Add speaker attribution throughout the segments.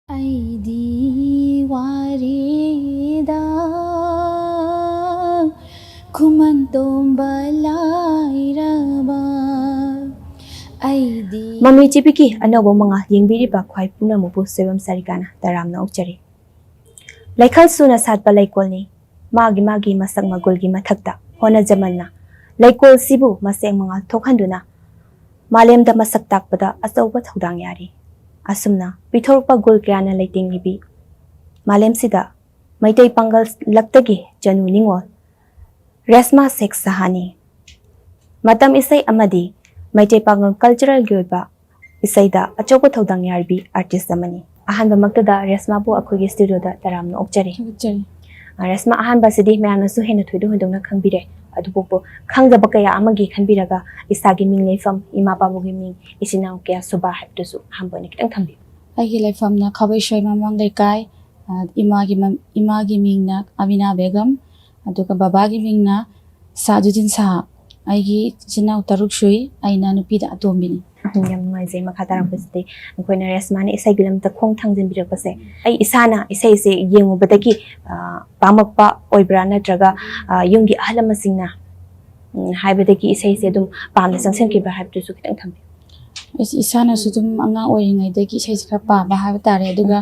Speaker 1: ꯑꯩꯗꯤ ꯋꯥꯔꯦꯗ ꯈꯨꯃꯟ ꯇꯣꯝꯕ ꯂꯥꯏꯔꯕ ꯑꯩꯗꯤ
Speaker 2: ꯃꯃꯤ ꯆꯤꯄꯤꯀꯤ ꯑꯅꯧꯕ ꯃꯉꯥ ꯌꯦꯡꯕꯤꯔꯤꯕ ꯈ꯭ꯋꯥꯏ ꯄꯨꯝꯅꯃꯛꯄꯨ ꯁꯣꯏꯕꯝ ꯁꯥꯔꯤꯀꯥꯅ ꯇꯔꯥꯝꯅ ꯑꯣꯛꯆꯔꯤ꯫ ꯂꯩꯈꯜ ꯁꯨꯅ ꯁꯥꯠꯄ ꯂꯩꯀꯣꯜꯅꯤ ꯃꯥꯒꯤ ꯃꯁꯛ ꯃꯒꯨꯜꯒꯤ ꯃꯊꯛꯇ ꯍꯣꯠꯅꯖꯃꯟꯅ ꯂꯩꯀꯣꯜꯁꯤꯕꯨ ꯃꯁꯦꯡ ꯃꯉꯥꯜ ꯊꯣꯛꯍꯟꯗꯨꯅ ꯃꯥꯂꯦꯝꯗ ꯃꯁꯛ ꯇꯥꯛꯄꯗ ꯑꯆꯧꯕ ꯊꯧꯗꯥꯡ ꯌꯥꯔꯤ꯫ ꯑꯁꯨꯝꯅ ꯄꯤꯊꯣꯔꯛꯄ ꯒꯨꯜ ꯀꯌꯥꯅ ꯂꯩꯇꯦꯡꯂꯤꯕꯤ ꯃꯥꯂꯦꯝꯁꯤꯗ ꯃꯩꯇꯩ ꯄꯥꯡꯒꯜ ꯂꯛꯇꯒꯤ ꯆꯅꯨ ꯅꯤꯡꯉꯣꯜ ꯔꯦꯁꯃꯥ ꯁꯦꯛ ꯁꯍꯥꯅꯤ꯫ ꯃꯇꯝ ꯏꯁꯩ ꯑꯃꯗꯤ ꯃꯩꯇꯩ ꯄꯥꯡꯒꯜ ꯀꯜꯆꯔꯦꯜꯒꯤ ꯑꯣꯏꯕ ꯏꯁꯩꯗ ꯑꯆꯧꯕ ꯊꯧꯗꯥꯡ ꯌꯥꯔꯤꯕꯤ ꯑꯥꯔꯇꯤꯁ ꯑꯃꯅꯤ꯫ ꯑꯍꯥꯟꯕꯃꯛꯇꯗ ꯔꯦꯁꯃꯥꯕꯨ ꯑꯩꯈꯣꯏꯒꯤ ꯁ꯭ꯇꯨꯗꯤꯑꯣꯗ ꯇꯔꯥꯝꯅ ꯑꯣꯛꯆꯔꯤ꯫ ꯔꯦꯁꯃꯥ ꯑꯍꯥꯟꯕꯁꯤꯗꯤ ꯃꯌꯥꯝꯅꯁꯨ ꯍꯦꯟꯅ ꯊꯣꯏꯗꯣꯛ ꯍꯦꯟꯗꯣꯛꯅ ꯈꯪꯕꯤꯔꯦ, ꯑꯗꯨꯕꯨ ꯈꯪꯗꯕ ꯀꯌꯥ ꯑꯃꯒꯤ ꯈꯟꯕꯤꯔꯒ ꯏꯁꯥꯒꯤ ꯃꯤꯡ ꯂꯩꯐꯝ, ꯏꯃꯥ ꯄꯥꯕꯨꯡꯒꯤ ꯃꯤꯡ, ꯏꯆꯤꯟ ꯏꯅꯥꯎ ꯀꯌꯥ ꯁꯨꯕ ꯍꯥꯏꯕꯗꯨꯁꯨ ꯑꯍꯥꯟꯕ ꯑꯣꯏꯅ ꯈꯤꯇꯪ ꯊꯝꯕꯤꯌꯨ꯫
Speaker 1: ꯑꯩꯒꯤ ꯂꯩꯐꯝꯅ ꯈꯥꯕꯩꯁꯣꯏ ꯃꯃꯥꯡ ꯂꯩꯀꯥꯏ, ꯏꯃꯥꯒꯤ ꯃꯤꯡꯅ ꯑꯃꯤꯅꯥ ꯕꯦꯒꯝ, ꯑꯗꯨꯒ ꯕꯕꯥꯒꯤ ꯃꯤꯡꯅ ꯁꯥꯖꯨꯗꯤꯟ ꯁꯥꯍ꯫ ꯑꯩꯒꯤ ꯏꯆꯤꯟ ꯏꯅꯥꯎ 6 ꯁꯨꯏ, ꯑꯩꯅ ꯅꯨꯄꯤꯗ ꯑꯇꯣꯝꯕꯤꯅꯤ꯫
Speaker 2: ꯌꯥꯝ ꯅꯨꯡꯉꯥꯏꯖꯩ꯫ ꯃꯈꯥ ꯇꯥꯔꯛꯄꯁꯤꯗꯤ ꯑꯩꯈꯣꯏꯅ ꯔꯦꯁꯃꯥꯅ ꯏꯁꯩꯒꯤ ꯂꯝꯗ ꯈꯣꯡ ꯊꯥꯡꯖꯤꯟꯕꯤꯔꯛꯄꯁꯦ ꯑꯩ ꯏꯁꯥꯅ ꯏꯁꯩꯁꯦ ꯌꯦꯡꯉꯨꯕꯗꯒꯤ ꯄꯥꯝꯃꯛꯄ ꯑꯣꯏꯕ꯭ꯔꯥ ꯅꯠꯇ꯭ꯔꯒ ꯌꯨꯝꯒꯤ ꯑꯍꯜ ꯂꯃꯟꯁꯤꯡꯅ ꯍꯥꯏꯕꯗꯒꯤ ꯏꯁꯩꯁꯦ ꯑꯗꯨꯝ ꯄꯥꯝꯅ ꯆꯪꯁꯤꯟꯈꯤꯕ꯭ꯔꯥ ꯍꯥꯏꯕꯗꯨꯁꯨ ꯈꯤꯇꯪ ꯊꯝꯕꯤꯌꯨ꯫
Speaker 1: ꯏꯁꯥꯅꯁꯨ ꯑꯗꯨꯝ ꯑꯉꯥꯡ ꯑꯣꯏꯔꯤꯉꯩꯗꯒꯤ ꯏꯁꯩꯁꯦ ꯈꯔ ꯄꯥꯝꯕ ꯍꯥꯏꯕ ꯇꯥꯔꯦ꯫ ꯑꯗꯨꯒ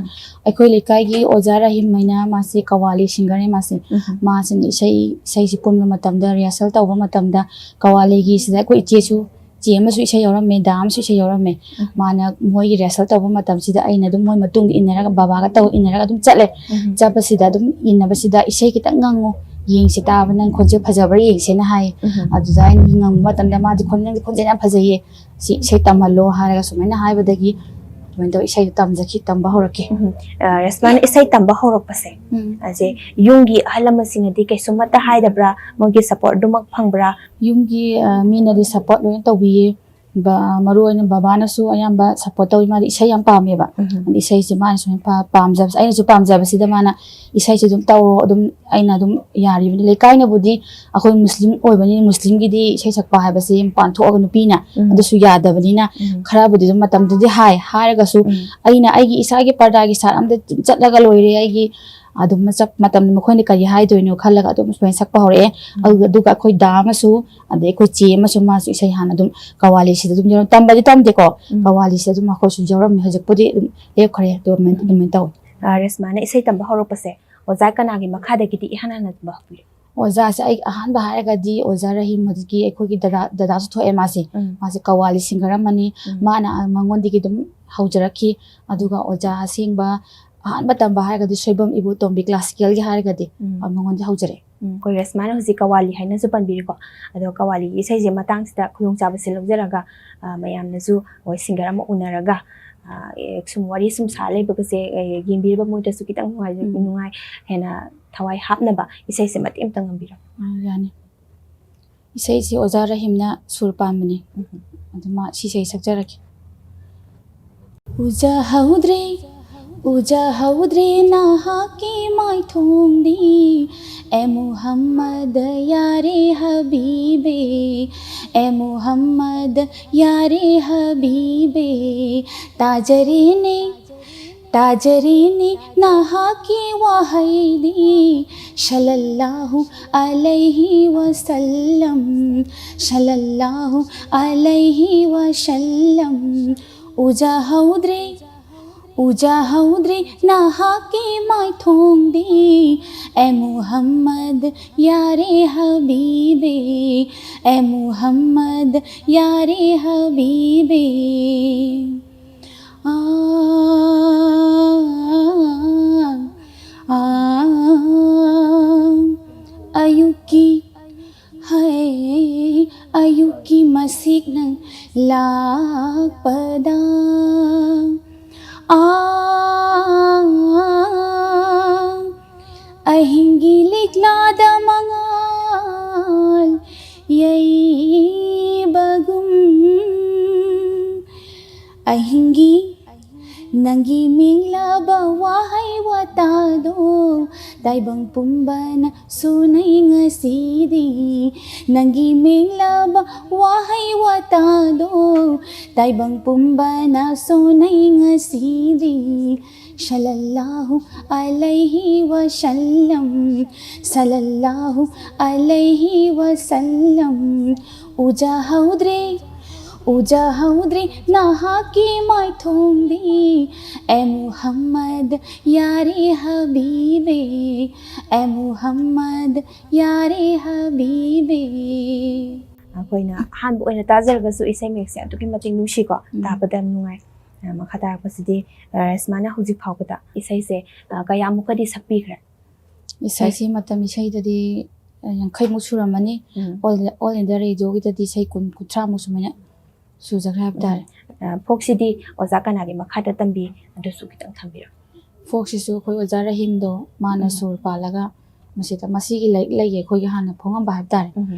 Speaker 1: ꯑꯩꯈꯣꯏ ꯂꯩꯀꯥꯏꯒꯤ ꯑꯣꯖꯥ ꯔꯍꯤꯝ ꯍꯥꯏꯅ ꯃꯥꯁꯤ ꯀꯋꯥꯂꯤ ꯁꯤꯡꯒꯔꯅꯤ ꯃꯥꯁꯤꯅ ꯏꯁꯩꯁꯤ ꯄꯨꯟꯕ ꯃꯇꯝꯗ ꯔꯤꯍꯔꯁꯦꯜ ꯇꯧꯕ ꯃꯇꯝꯗ ꯀꯋꯥꯂꯤꯒꯤꯁꯤꯗ ꯑꯩꯈꯣꯏ ꯆꯦ ꯑꯃꯁꯨ ꯏꯁꯩ ꯌꯥꯎꯔꯝꯃꯦ, ꯗꯥ ꯑꯃꯁꯨ ꯏꯁꯩ ꯌꯥꯎꯔꯝꯃꯦ꯫ ꯃꯥꯅ ꯃꯣꯏꯒꯤ ꯔꯤꯍꯔꯁꯦꯜ ꯇꯧꯕ ꯃꯇꯝꯁꯤꯗ ꯑꯩꯅ ꯑꯗꯨꯝ ꯃꯣꯏ ꯃꯇꯨꯡꯗ ꯏꯟꯅꯔꯒ ꯕꯕꯥꯒ ꯇꯧ ꯏꯟꯅꯔꯒ ꯑꯗꯨꯝ ꯆꯠꯂꯦ꯫ ꯆꯠꯄꯁꯤꯗ ꯑꯗꯨꯝ ꯏꯟꯅꯕꯁꯤꯗ ꯏꯁꯩ ꯈꯤꯇꯪ ꯉꯪꯉꯨ, ꯌꯦꯡꯁꯤ ꯇꯥꯕ ꯅꯪ ꯈꯣꯟꯖꯦꯜ ꯐꯖꯕ꯭ꯔꯥ ꯌꯦꯡꯁꯦꯅ ꯍꯥꯏ꯫ ꯑꯗꯨꯗ ꯑꯩꯅ ꯉꯪꯕ ꯃꯇꯝꯗ ꯃꯥꯗꯤ ꯈꯣꯟꯖꯦꯜ ꯌꯥꯝ ꯐꯖꯩꯌꯦ, ꯁꯤ ꯏꯁꯩ ꯇꯝꯍꯜꯂꯣ ꯍꯥꯏꯔꯒ ꯁꯨꯃꯥꯏꯅ ꯍꯥꯏꯕꯗꯒꯤ ꯑꯗꯨꯃꯥꯏꯅ ꯇꯧ ꯏꯁꯩꯗꯣ ꯇꯝꯕ ꯍꯧꯔꯛꯈꯤ꯫
Speaker 2: ꯔꯦꯁꯃꯥꯅ ꯏꯁꯩ ꯇꯝꯕ ꯍꯧꯔꯛꯄꯁꯦ ꯑꯁꯦ ꯌꯨꯝꯒꯤ ꯑꯍꯜ ꯂꯃꯟꯁꯤꯡꯅꯗꯤ ꯀꯩꯁꯨꯃꯠꯇ ꯍꯥꯏꯗꯕ꯭ꯔꯥ, ꯃꯣꯏꯒꯤ ꯁꯄꯣꯔꯠ ꯑꯗꯨꯃꯛ ꯐꯪꯕ꯭ꯔꯥ?
Speaker 1: ꯌꯨꯝꯒꯤ ꯃꯤꯅꯗꯤ ꯁꯄꯣꯔꯠ ꯂꯣꯏꯅ ꯇꯧꯕꯤꯌꯦ꯫ ꯃꯔꯨꯑꯣꯏꯅ ꯕꯕꯥꯅꯁꯨ ꯑꯌꯥꯝꯕ ꯁꯄꯣꯔꯠ ꯇꯧꯋꯤ, ꯃꯥꯗꯤ ꯏꯁꯩ ꯌꯥꯝ ꯄꯥꯝꯃꯦꯕ꯫ ꯏꯁꯩꯁꯦ ꯃꯥꯅ ꯁꯨꯃꯥꯏꯅ ꯄꯥꯝꯖꯕꯁꯦ ꯑꯩꯅꯁꯨ ꯄꯥꯝꯖꯕꯁꯤꯗ ꯃꯥꯅ ꯏꯁꯩꯁꯦ ꯑꯗꯨꯝ ꯇꯧꯔꯣ, ꯑꯗꯨꯝ ꯑꯩꯅ ꯑꯗꯨꯝ ꯌꯥꯔꯤꯕꯅꯤ꯫ ꯂꯩꯀꯥꯏꯅꯕꯨꯗꯤ ꯑꯩꯈꯣꯏ ꯃꯨꯁꯂꯤꯝ ꯑꯣꯏꯕꯅꯤꯅ ꯃꯨꯁꯂꯤꯝꯒꯤꯗꯤ ꯏꯁꯩ ꯁꯛꯄ ꯍꯥꯏꯕꯁꯤ ꯃꯄꯥꯟ ꯊꯣꯛꯑꯒ ꯅꯨꯄꯤꯅ ꯑꯗꯨꯁꯨ ꯌꯥꯗꯕꯅꯤꯅ ꯈꯔꯕꯨꯗꯤ ꯑꯗꯨꯝ ꯃꯇꯝꯗꯨꯗꯤ ꯍꯥꯏꯔꯒꯁꯨ ꯑꯩꯅ ꯑꯩꯒꯤ ꯏꯁꯥꯒꯤ ꯄꯔꯗꯥꯒꯤ ꯁꯥꯠ ꯑꯝꯗ ꯆꯠꯂꯒ ꯂꯣꯏꯔꯦ, ꯑꯩꯒꯤ ꯑꯗꯨꯝ ꯃꯇꯝꯗ ꯃꯈꯣꯏꯅ ꯀꯔꯤ ꯍꯥꯏꯗꯣꯏꯅꯣ ꯈꯜꯂꯒ ꯑꯗꯨꯝ ꯁꯨꯃꯥꯏꯅ ꯁꯛꯄ ꯍꯧꯔꯛꯑꯦ꯫ ꯑꯗꯨꯒ ꯑꯩꯈꯣꯏ ꯗꯥ ꯑꯃꯁꯨ ꯑꯗꯩ ꯑꯩꯈꯣꯏ ꯆꯦ ꯑꯃꯁꯨ ꯃꯥꯁꯨ ꯏꯁꯩ ꯍꯥꯟꯅ ꯑꯗꯨꯝ ꯀꯋꯥꯂꯤꯁꯤꯗ ꯑꯗꯨꯝ ꯇꯝꯕꯗꯤ ꯇꯝꯗꯦꯀꯣ, ꯀꯋꯥꯂꯤꯁꯤꯗ ꯑꯗꯨꯝ ꯃꯈꯣꯏꯁꯨ ꯌꯥꯎꯔꯝꯃꯤ꯫ ꯍꯧꯖꯤꯛꯄꯨꯗꯤ ꯑꯗꯨꯝ ꯂꯦꯞꯈ꯭ꯔꯦ, ꯑꯗꯨꯃꯥꯏꯅ ꯇꯧꯋꯤ꯫
Speaker 2: ꯔꯦꯁꯃꯥꯅ ꯏꯁꯩ ꯇꯝꯕ ꯍꯧꯔꯛꯄꯁꯦ ꯑꯣꯖꯥ ꯀꯅꯥꯒꯤ ꯃꯈꯥꯗꯒꯤꯗꯤ ꯏꯍꯥꯟ ꯍꯥꯟꯅ ꯇꯝꯕ ꯍꯧꯕꯤꯔꯦ?
Speaker 1: ꯑꯣꯖꯥꯁꯦ ꯑꯩ ꯑꯍꯥꯟꯕ ꯍꯥꯏꯔꯒꯗꯤ ꯑꯣꯖꯥ ꯔꯍꯤꯝ, ꯍꯧꯖꯤꯛꯀꯤ ꯑꯩꯈꯣꯏꯒꯤ ꯗꯗꯥꯁꯨ ꯊꯣꯛꯑꯦ ꯃꯥꯁꯦ ꯀꯋꯥꯂꯤ ꯁꯤꯡꯒꯔ ꯑꯃꯅꯤ꯫ ꯃꯥꯅ ꯃꯉꯣꯟꯗꯒꯤ ꯑꯗꯨꯝ ꯍꯧꯖꯔꯛꯈꯤ꯫ ꯑꯗꯨꯒ ꯑꯣꯖꯥ ꯑꯁꯦꯡꯕ ꯑꯍꯥꯟꯕ ꯇꯝꯕ ꯍꯥꯏꯔꯒꯗꯤ ꯁꯣꯏꯕꯝ ꯏꯕꯣꯇꯣꯝꯕꯤ ꯀ꯭ꯂꯥꯁꯤꯀꯦꯜꯒꯤ ꯍꯥꯏꯔꯒꯗꯤ ꯃꯉꯣꯟꯗ ꯍꯧꯖꯔꯛꯑꯦ꯫
Speaker 2: ꯑꯩꯈꯣꯏ ꯔꯦꯁꯃꯥꯅ ꯍꯧꯖꯤꯛ ꯀꯋꯥꯂꯤ ꯍꯥꯏꯅꯁꯨ ꯄꯟꯕꯤꯔꯤꯀꯣ, ꯑꯗꯣ ꯀꯋꯥꯂꯤꯒꯤ ꯏꯁꯩꯁꯦ ꯃꯇꯥꯡꯁꯤꯗ ꯈꯨꯗꯣꯡꯆꯥꯕꯁꯦ ꯂꯧꯖꯔꯒ ꯃꯌꯥꯝꯅꯁꯨ ꯍꯣꯏ ꯁꯤꯡꯒꯔ ꯑꯃ ꯎꯅꯔꯒ ꯁꯨꯝ ꯋꯥꯔꯤ ꯁꯨꯝ ꯁꯥ ꯂꯩꯕꯒꯁꯦ ꯌꯦꯡꯕꯤꯔꯤꯕ ꯃꯣꯏꯗꯁꯨ ꯈꯤꯇꯪ ꯅꯨꯡꯉꯥꯏ, ꯍꯦꯟꯅ ꯊꯋꯥꯏ ꯍꯥꯞꯅꯕ ꯏꯁꯩꯁꯦ ꯃꯇꯦꯛ ꯑꯃꯇꯪ ꯉꯪꯕꯤꯔꯣ꯫
Speaker 1: ꯌꯥꯅꯤ꯫ ꯏꯁꯩꯁꯤ ꯑꯣꯖꯥ ꯔꯍꯤꯝꯅ ꯁꯨꯔ ꯄꯥꯟꯕꯅꯤ, ꯑꯗꯨ ꯃꯥ ꯁꯤ ꯏꯁꯩ ꯁꯛꯆꯔꯛꯀꯦ꯫ ꯎꯖꯍꯧꯗ꯭ꯔꯦ ꯅꯍꯥꯛꯀꯤ ꯃꯥꯏꯊꯣꯡꯗꯤ ꯑꯦ ꯃꯨꯍꯝꯃꯗ ꯌꯥꯔꯦ ꯍꯕꯤꯕꯦ, ꯑꯦ ꯃꯨꯍꯝꯃꯗ ꯌꯥꯔꯦ ꯍꯕꯤꯕꯦ, ꯇꯥꯖꯔꯦꯅꯦ ꯅꯍꯥꯛꯀꯤ ꯋꯥꯍꯩꯗꯤ ꯁꯜꯂꯜꯂꯥꯍꯨ ꯑꯂꯩꯍꯤ ꯋꯁꯜꯂꯝ, ꯁꯜꯂꯜꯂꯥꯍु अलैहि वसल्लम। उजाहौद्रे नहाके माइथोंदे ए मुहम्मद यारे हबीबे, ए मुहम्मद यारे हबीबे। आ अयुकी मसीक नंग लापदा अहिंगी लिखलादा मंगाल यई बगुम, अहिंगी Nangi minglaba wahai watado Taibang pumbana sunay ngasidi Nangi minglaba wahai watado Taibang pumbana sunay ngasidi Sallallahu alaihi wasallam Sallallahu alaihi wasallam Uja haudre nahaki mai thongdi E Muhammad yare habibe E Muhammad yare habibe
Speaker 2: ꯑꯩꯈꯣꯏꯅ ꯑꯍꯥꯟꯕ ꯑꯣꯏꯅ ꯇꯥꯖꯔꯒꯁꯨ ꯏꯁꯩ ꯃꯌꯦꯛꯁꯦ ꯑꯗꯨꯛꯀꯤ ꯃꯇꯤꯛ ꯅꯨꯡꯁꯤꯀꯣ ꯇꯥꯕꯗ ꯌꯥꯝ ꯅꯨꯡꯉꯥꯏ ꯃꯈꯥ ꯇꯥꯔꯛꯄꯁꯤꯗꯤ ꯔꯦꯁꯃꯥꯅ ꯍꯧꯖꯤꯛ ꯐꯥꯎꯕꯗ ꯏꯁꯩꯁꯦ ꯀꯌꯥꯃꯨꯛꯀꯗꯤ ꯁꯛꯄꯤꯈ꯭ꯔꯦ
Speaker 1: 이사이시 마땀 이사이들이 양카이목 수라마니 올 인더 레디오기다디 이사이 군쿠트라목 수마냐 수작을 합달
Speaker 2: ꯐꯣꯛꯁꯤꯗꯤ ꯑꯣꯖꯥ ꯀꯅꯥꯒꯤ ꯃꯈꯥꯗ ꯇꯝꯕꯤ ꯑꯗꯨꯁꯨ ꯈꯤꯇꯪ ꯊꯝꯕꯤꯔꯣ
Speaker 1: ꯐꯣꯛꯁꯤꯁꯨ ꯑꯩꯈꯣꯏ ꯑꯣꯖꯥ ꯔꯍꯤꯝꯗꯣ ꯃꯥꯅ ꯁꯨꯔ ꯄꯥꯜꯂꯒ ꯃꯁꯤꯗ ꯃꯁꯤꯒꯤ ꯂꯥꯏꯔꯤꯛ ꯂꯩꯌꯦ ꯑꯩꯈꯣꯏꯒꯤ ꯍꯥꯟꯅ ꯐꯣꯡꯉꯝꯕ ꯍꯥꯏꯕ ꯇꯥꯔꯦ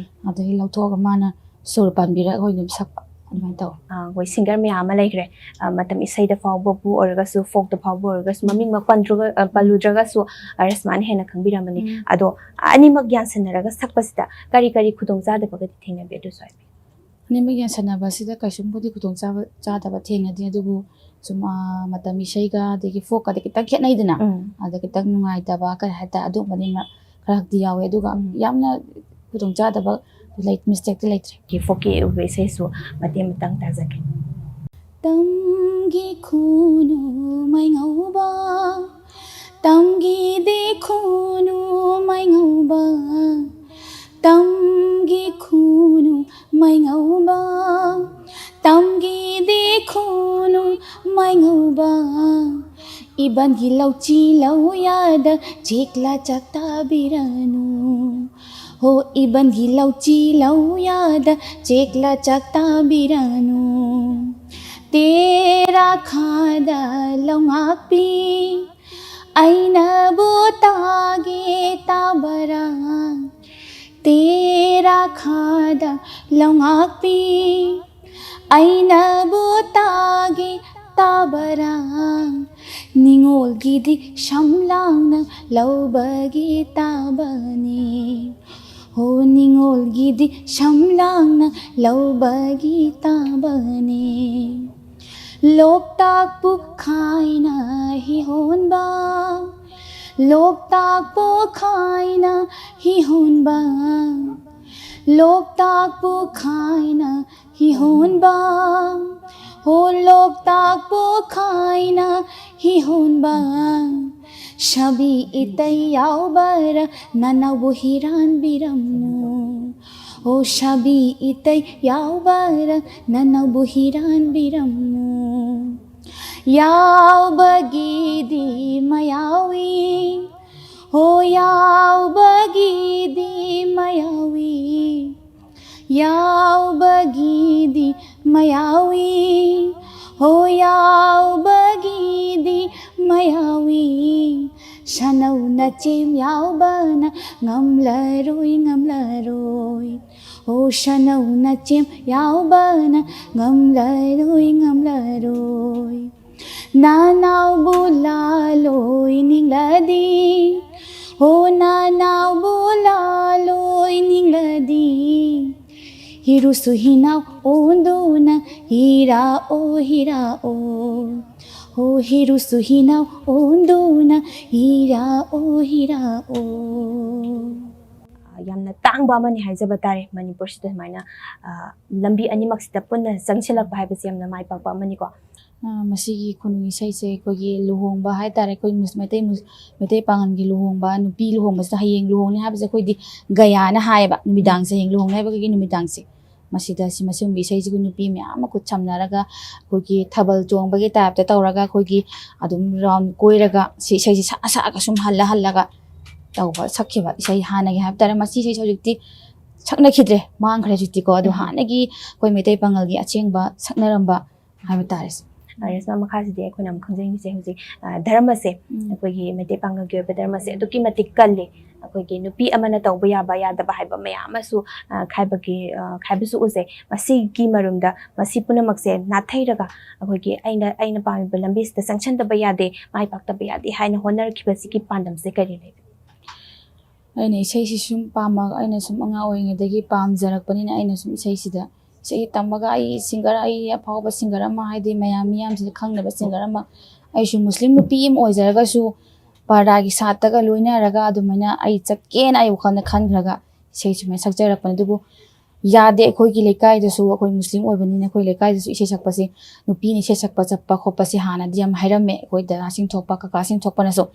Speaker 1: ꯑꯗꯒꯤ ꯂꯧꯊꯣꯛꯑꯒ ꯃꯥꯅ ꯁꯨꯔ ꯄꯥꯟꯕꯤꯔꯒ ꯑꯩꯈꯣꯏ ꯑꯗꯨꯝ ꯁꯛꯄ ꯑꯗꯨꯃꯥꯏꯅ ꯇꯧꯋꯦ
Speaker 2: ꯑꯩꯈꯣꯏ ꯁꯤꯡꯒꯔ ꯃꯌꯥꯝ ꯑꯃ ꯂꯩꯈ꯭ꯔꯦ ꯃꯇꯝ ꯏꯁꯩꯗ ꯐꯥꯎꯕꯕꯨ ꯑꯣꯏꯔꯒꯁꯨ ꯐꯣꯛꯇ ꯐꯥꯎꯕ ꯑꯣꯏꯔꯒꯁꯨ ꯃꯃꯤꯡꯃꯛ ꯄꯜꯂꯨꯗ꯭ꯔꯒꯁꯨ ꯔꯦꯁꯃꯥꯅ ꯍꯦꯟꯅ ꯈꯪꯕꯤꯔꯝꯃꯅꯤ ꯑꯗꯣ ꯑꯅꯤꯃꯛ ꯌꯥꯟꯁꯟꯅꯔꯒ ꯁꯛꯄꯁꯤꯗ ꯀꯔꯤ ꯀꯔꯤ ꯈꯨꯗꯣꯡꯆꯥꯗꯕꯒꯗꯤ ꯊꯦꯡꯅꯕꯤ ꯑꯗꯨꯁꯨ ꯍꯥꯏꯕꯤꯌꯨ
Speaker 1: ꯑꯅꯤꯃꯛ ꯌꯥꯟꯁꯟꯅꯕꯁꯤꯗ ꯀꯩꯁꯨꯝꯕꯨꯗꯤ ꯈꯨꯗꯣꯡꯆꯥꯗꯕ ꯊꯦꯡꯅꯗꯦ ꯑꯗꯨꯕꯨ ꯁꯨꯝ ꯃꯇꯝ ꯏꯁꯩꯒ ꯑꯗꯒꯤ ꯐꯣꯛꯀꯗꯤ ꯈꯤꯇꯪ ꯈꯦꯠꯅꯩꯗꯅ ꯑꯗ ꯈꯤꯇꯪ ꯅꯨꯡꯉꯥꯏꯇꯕ ꯀꯔꯤ ꯍꯥꯏꯇꯥꯔꯦ ꯑꯗꯨꯒꯨꯝꯕꯗꯤ ꯈꯔꯗꯤ ꯌꯥꯎꯋꯦ ꯑꯗꯨꯒ ꯌꯥꯝꯅ ꯈꯨꯗꯣꯡꯆꯥꯗꯕ ꯃꯤꯁꯇꯦꯛꯇꯤ ꯂꯩꯇ꯭ꯔꯦ
Speaker 2: ꯐꯣꯛꯀꯤ ꯑꯣꯏꯕ ꯏꯁꯩꯁꯨ ꯃꯇꯦꯛ ꯑꯃꯇꯪ ꯇꯥꯖꯒꯦ
Speaker 1: ꯇꯝꯒꯤ ꯈꯨꯅꯨ ꯃꯩꯉꯧꯕ ꯇꯝꯒꯤꯗꯤ ꯈꯨꯅꯨ ꯃꯩꯉꯧꯕ ꯇꯝꯒꯤ ꯈꯨꯅꯨ ꯃꯩꯉꯧꯕ ꯇꯝꯒꯤꯗꯤ ꯈꯨꯅꯨ ꯃꯩꯉꯧꯕ 이반기 lauci lauyada cekla caktabiranu ho ibangi lauci lauyada cekla caktabiranu tera khada laungapi aina butage tabara tera khada laungapi aina butage tabara ꯅꯤꯡꯉꯣꯜꯒꯤꯗꯤ ꯁꯝꯂꯥꯡꯅ ꯂꯧꯕꯒꯤ ꯇꯥꯕꯅꯤ ꯍꯣ ꯅꯤꯡꯉꯣꯜꯒꯤꯗꯤ ꯁꯝꯂꯥꯡꯅ ꯂꯧꯕꯒꯤ ꯇꯥꯕꯅꯤ ꯂꯣꯛꯇꯥꯛꯄꯨ ꯈꯥꯏꯅ ꯍꯤꯍꯣꯟꯕ ꯂꯣꯛꯇꯥꯛꯄꯨ ꯈꯥꯏꯅ ꯍꯤꯍꯣꯟꯕ ꯂꯣꯛꯇꯥꯛꯄꯨ ꯈꯥꯏꯅ ꯍꯤꯍꯣꯟꯕ ꯍꯣ ꯂꯣꯛꯇꯥꯛꯄꯨ ꯈꯥꯏꯅ ꯍꯤꯍꯣꯟꯕ ꯁꯥꯕꯤ ꯏꯇꯩ ꯌꯥꯎꯕꯔ ꯅꯅꯥꯎꯕꯨ ꯍꯤꯔꯥꯟꯕꯤꯔꯝꯃꯨ ꯍꯣ ꯁꯥꯕꯤ ꯏꯇꯩ ꯌꯥꯎꯕꯔ ꯅꯅꯥꯎꯕꯨ ꯍꯤꯔꯥꯟꯕꯤꯔꯝꯃꯨ ꯌꯥꯎꯕꯒꯤꯗꯤ ꯃꯌꯥꯎꯏ ꯍꯣ ꯌꯥꯎꯕꯒꯤꯗꯤ ꯃꯌꯥꯎꯏ ꯌꯥꯎꯕꯒꯤꯗꯤ ꯃꯌꯥꯎꯏ ꯍꯣ ꯌꯥꯎꯕꯒꯤꯗꯤ ꯃꯌꯥꯎꯏ ꯁꯅꯧ ꯅꯆꯦꯝ ꯌꯥꯎꯕꯅ ꯉꯝꯂꯔꯣꯏ ꯉꯝꯂꯔꯣꯏ ꯍꯣ ꯁꯅꯧ ꯅꯆꯦꯝ ꯌꯥꯎꯕꯅ ꯉꯝꯂꯔꯣꯏ ꯉꯝꯂꯔꯣই ꯅꯅꯥꯎꯕꯨ ꯂꯥꯂꯣꯏ ꯅꯤꯡꯂꯗꯤ ꯍꯣ ꯅꯅꯥꯎꯕꯨ ꯂꯥꯂꯣꯏ ꯅꯤꯡꯂꯗꯤ हिरुसु हिनाव ओंदोना हिराओ हिराओ हो हिरुसु हिनाव ओंदोना हिराओ हिराओ
Speaker 2: ꯌꯥꯝꯅ ꯇꯥꯡꯕ ꯑꯃꯅꯤ ꯍꯥꯏꯖꯕ ꯇꯥꯔꯦ ꯃꯅꯤꯄꯨꯔꯁꯤꯗ ꯁꯨꯃꯥꯏꯅ ꯂꯝꯕꯤ ꯑꯅꯤꯃꯛꯁꯤꯗ ꯄꯨꯟꯅ ꯆꯪꯁꯤꯜꯂꯛꯄ ꯍꯥꯏꯕꯁꯤ ꯌꯥꯝꯅ ꯃꯥꯏ ꯄꯥꯛꯄ ꯑꯃꯅꯤꯀꯣ
Speaker 1: ꯃꯁꯤꯒꯤ ꯈꯨꯅꯨꯡ ꯏꯁꯩꯁꯦ ꯑꯩꯈꯣꯏꯒꯤ ꯂꯨꯍꯣꯡꯕ ꯍꯥꯏꯇꯥꯔꯦ ꯑꯩꯈꯣꯏ ꯃꯩꯇꯩ ꯄꯥꯉꯜꯒꯤ ꯂꯨꯍꯣꯡꯕ ꯅꯨꯄꯤ ꯂꯨꯍꯣꯡꯕꯁꯤꯗ ꯍꯌꯦꯡ ꯂꯨꯍꯣꯡꯅꯤ ꯍꯥꯏꯕꯁꯦ ꯑꯩꯈꯣꯏꯗꯤ ꯒꯌꯥꯅ ꯍꯥꯏꯌꯦꯕ ꯅꯨꯃꯤꯗꯥꯡꯁꯦ ꯍꯌꯦꯡ ꯂꯨꯍꯣꯡꯅꯤ ꯍꯥꯏꯕꯒꯤ ꯅꯨꯃꯤꯗꯥꯡꯁꯦ ꯃꯁꯤꯗ ꯃꯁꯤꯒꯨꯝꯕ ꯏꯁꯩꯁꯤꯒꯤ ꯅꯨꯄꯤ ꯃꯌꯥꯝ ꯑꯃ ꯈꯨꯠ ꯁꯝꯅꯔꯒ ꯑꯩꯈꯣꯏꯒꯤ ꯊꯥꯕꯜ ꯆꯣꯡꯕꯒꯤ ꯇꯥꯏꯞꯇ ꯇꯧꯔꯒ ꯑꯩꯈꯣꯏꯒꯤ ꯑꯗꯨꯝ ꯔꯥꯎꯟ ꯀꯣꯏꯔꯒ ꯁꯤ ꯏꯁꯩꯁꯤ ꯁꯛꯑ ꯁꯛꯑꯒ ꯁꯨꯝ ꯍꯜꯂꯒ ꯇꯧꯕ ꯁꯛꯈꯤꯕ ꯏꯁꯩ ꯍꯥꯟꯅꯒꯤ ꯍꯥꯏꯕ ꯇꯥꯔꯦ ꯃꯁꯤ ꯏꯁꯩꯁꯦ ꯍꯧꯖꯤꯛꯇꯤ ꯁꯛꯅꯈꯤꯗ꯭ꯔꯦ ꯃꯥꯡꯈ꯭ꯔꯦ ꯍꯧꯖꯤꯛꯇꯤꯀꯣ ꯑꯗꯣ ꯍꯥꯟꯅꯒꯤ ꯑꯩꯈꯣꯏ ꯃꯩꯇꯩ ꯄꯥꯉꯜꯒꯤ ꯑꯁꯦꯡꯕ ꯁꯛꯅꯔꯝꯕ ꯍꯥꯏꯕ ꯇꯥꯔꯦ
Speaker 2: ꯔꯦꯁꯃꯥ ꯃꯈꯥꯁꯤꯗꯤ ꯑꯩꯈꯣꯏꯅ ꯑꯃꯨꯛ ꯈꯪꯖꯅꯤꯡꯉꯤꯁꯦ ꯍꯧꯖꯤꯛ ꯙꯔꯃꯁꯦ ꯑꯩꯈꯣꯏꯒꯤ ꯃꯩꯇꯩ ꯄꯥꯉꯜꯒꯤ ꯑꯣꯏꯕ ꯙꯔꯃꯁꯦ ꯑꯗꯨꯛꯀꯤ ꯃꯇꯤꯛ ꯀꯜꯂꯤ ꯑꯩꯈꯣꯏꯒꯤ ꯅꯨꯄꯤ ꯑꯃꯅ ꯇꯧꯕ ꯌꯥꯕ ꯌꯥꯗꯕ ꯍꯥꯏꯕ ꯃꯌꯥꯝ ꯑꯃꯁꯨ ꯈꯥꯏꯕꯁꯨ ꯎꯖꯩ ꯃꯁꯤꯒꯤ ꯃꯔꯨꯝꯗ ꯃꯁꯤ ꯄꯨꯝꯅꯃꯛꯁꯦ ꯅꯥꯊꯩꯔꯒ ꯑꯩꯈꯣꯏꯒꯤ ꯑꯩꯅ ꯄꯥꯝꯃꯤꯕ ꯂꯝꯕꯤꯁꯤꯗ ꯆꯪꯁꯟꯗꯕ ꯌꯥꯗꯦ ꯃꯥꯏ ꯄꯥꯛꯇꯕ ꯌꯥꯗꯦ ꯍꯥꯏꯅ ꯍꯣꯠꯅꯔꯛꯈꯤꯕꯁꯤꯒꯤ ꯄꯥꯟꯗꯝꯁꯦ ꯀꯔꯤ ꯂꯩꯕ
Speaker 1: ꯑꯩꯅ ꯏꯁꯩꯁꯤ ꯁꯨꯝ ꯄꯥꯝꯃꯒ ꯑꯩꯅ ꯁꯨꯝ ꯑꯉꯥꯡ ꯑꯣꯏꯔꯤꯉꯩꯗꯒꯤ ꯄꯥꯝꯖꯔꯛꯄꯅꯤꯅ ꯑꯩꯅ ꯁꯨꯝ ꯏꯁꯩꯁꯤꯗ ꯏꯁꯩ ꯇꯝꯃꯒ ꯑꯩ ꯁꯤꯡꯒꯔ ꯑꯩ ꯑꯐꯥꯎꯕ ꯁꯤꯡꯒꯔ ꯑꯃ ꯍꯥꯏꯗꯤ ꯃꯤꯌꯥꯝꯁꯤꯗ ꯈꯪꯅꯕ ꯁꯤꯡꯒꯔ ꯑꯃ ꯑꯩꯁꯨ ꯃꯨꯁꯂꯤꯝ ꯅꯨꯄꯤ ꯑꯃ ꯑꯣꯏꯖꯔꯒꯁꯨ ꯄꯔꯗꯥꯒꯤ ꯁꯥꯠꯇꯒ ꯂꯣꯏꯅꯔꯒ ꯑꯗꯨꯃꯥꯏꯅ ꯑꯩ ꯆꯠꯀꯦꯅ ꯑꯩ ꯋꯥꯈꯜꯗ ꯈꯟꯈ꯭ꯔꯒ ꯏꯁꯩ ꯁꯨꯃꯥꯏꯅ ꯁꯛꯆꯔꯛꯄꯅꯤ ꯑꯗꯨꯕꯨ ꯌꯥꯗꯦ ꯑꯩꯈꯣꯏꯒꯤ ꯂꯩꯀꯥꯏꯗꯁꯨ ꯑꯩꯈꯣꯏ ꯃꯨꯁꯂꯤꯝ ꯑꯣꯏꯕꯅꯤꯅ ꯑꯩꯈꯣꯏ ꯂꯩꯀꯥꯏꯗꯁꯨ ꯏꯁꯩ ꯁꯛꯄꯁꯤ ꯅꯨꯄꯤꯅ ꯏꯁꯩ ꯁꯛꯄ ꯆꯠꯄ ꯈꯣꯠꯄꯁꯤ ꯍꯥꯟꯅꯗꯤ ꯌꯥꯝ ꯍꯥꯏꯔꯝꯃꯦ ꯑꯩꯈꯣꯏ ꯗꯗꯥꯁꯤꯡ ꯊꯣꯛꯄ ꯀꯀꯥꯁꯤꯡ ꯊꯣꯛꯄꯅꯁꯨ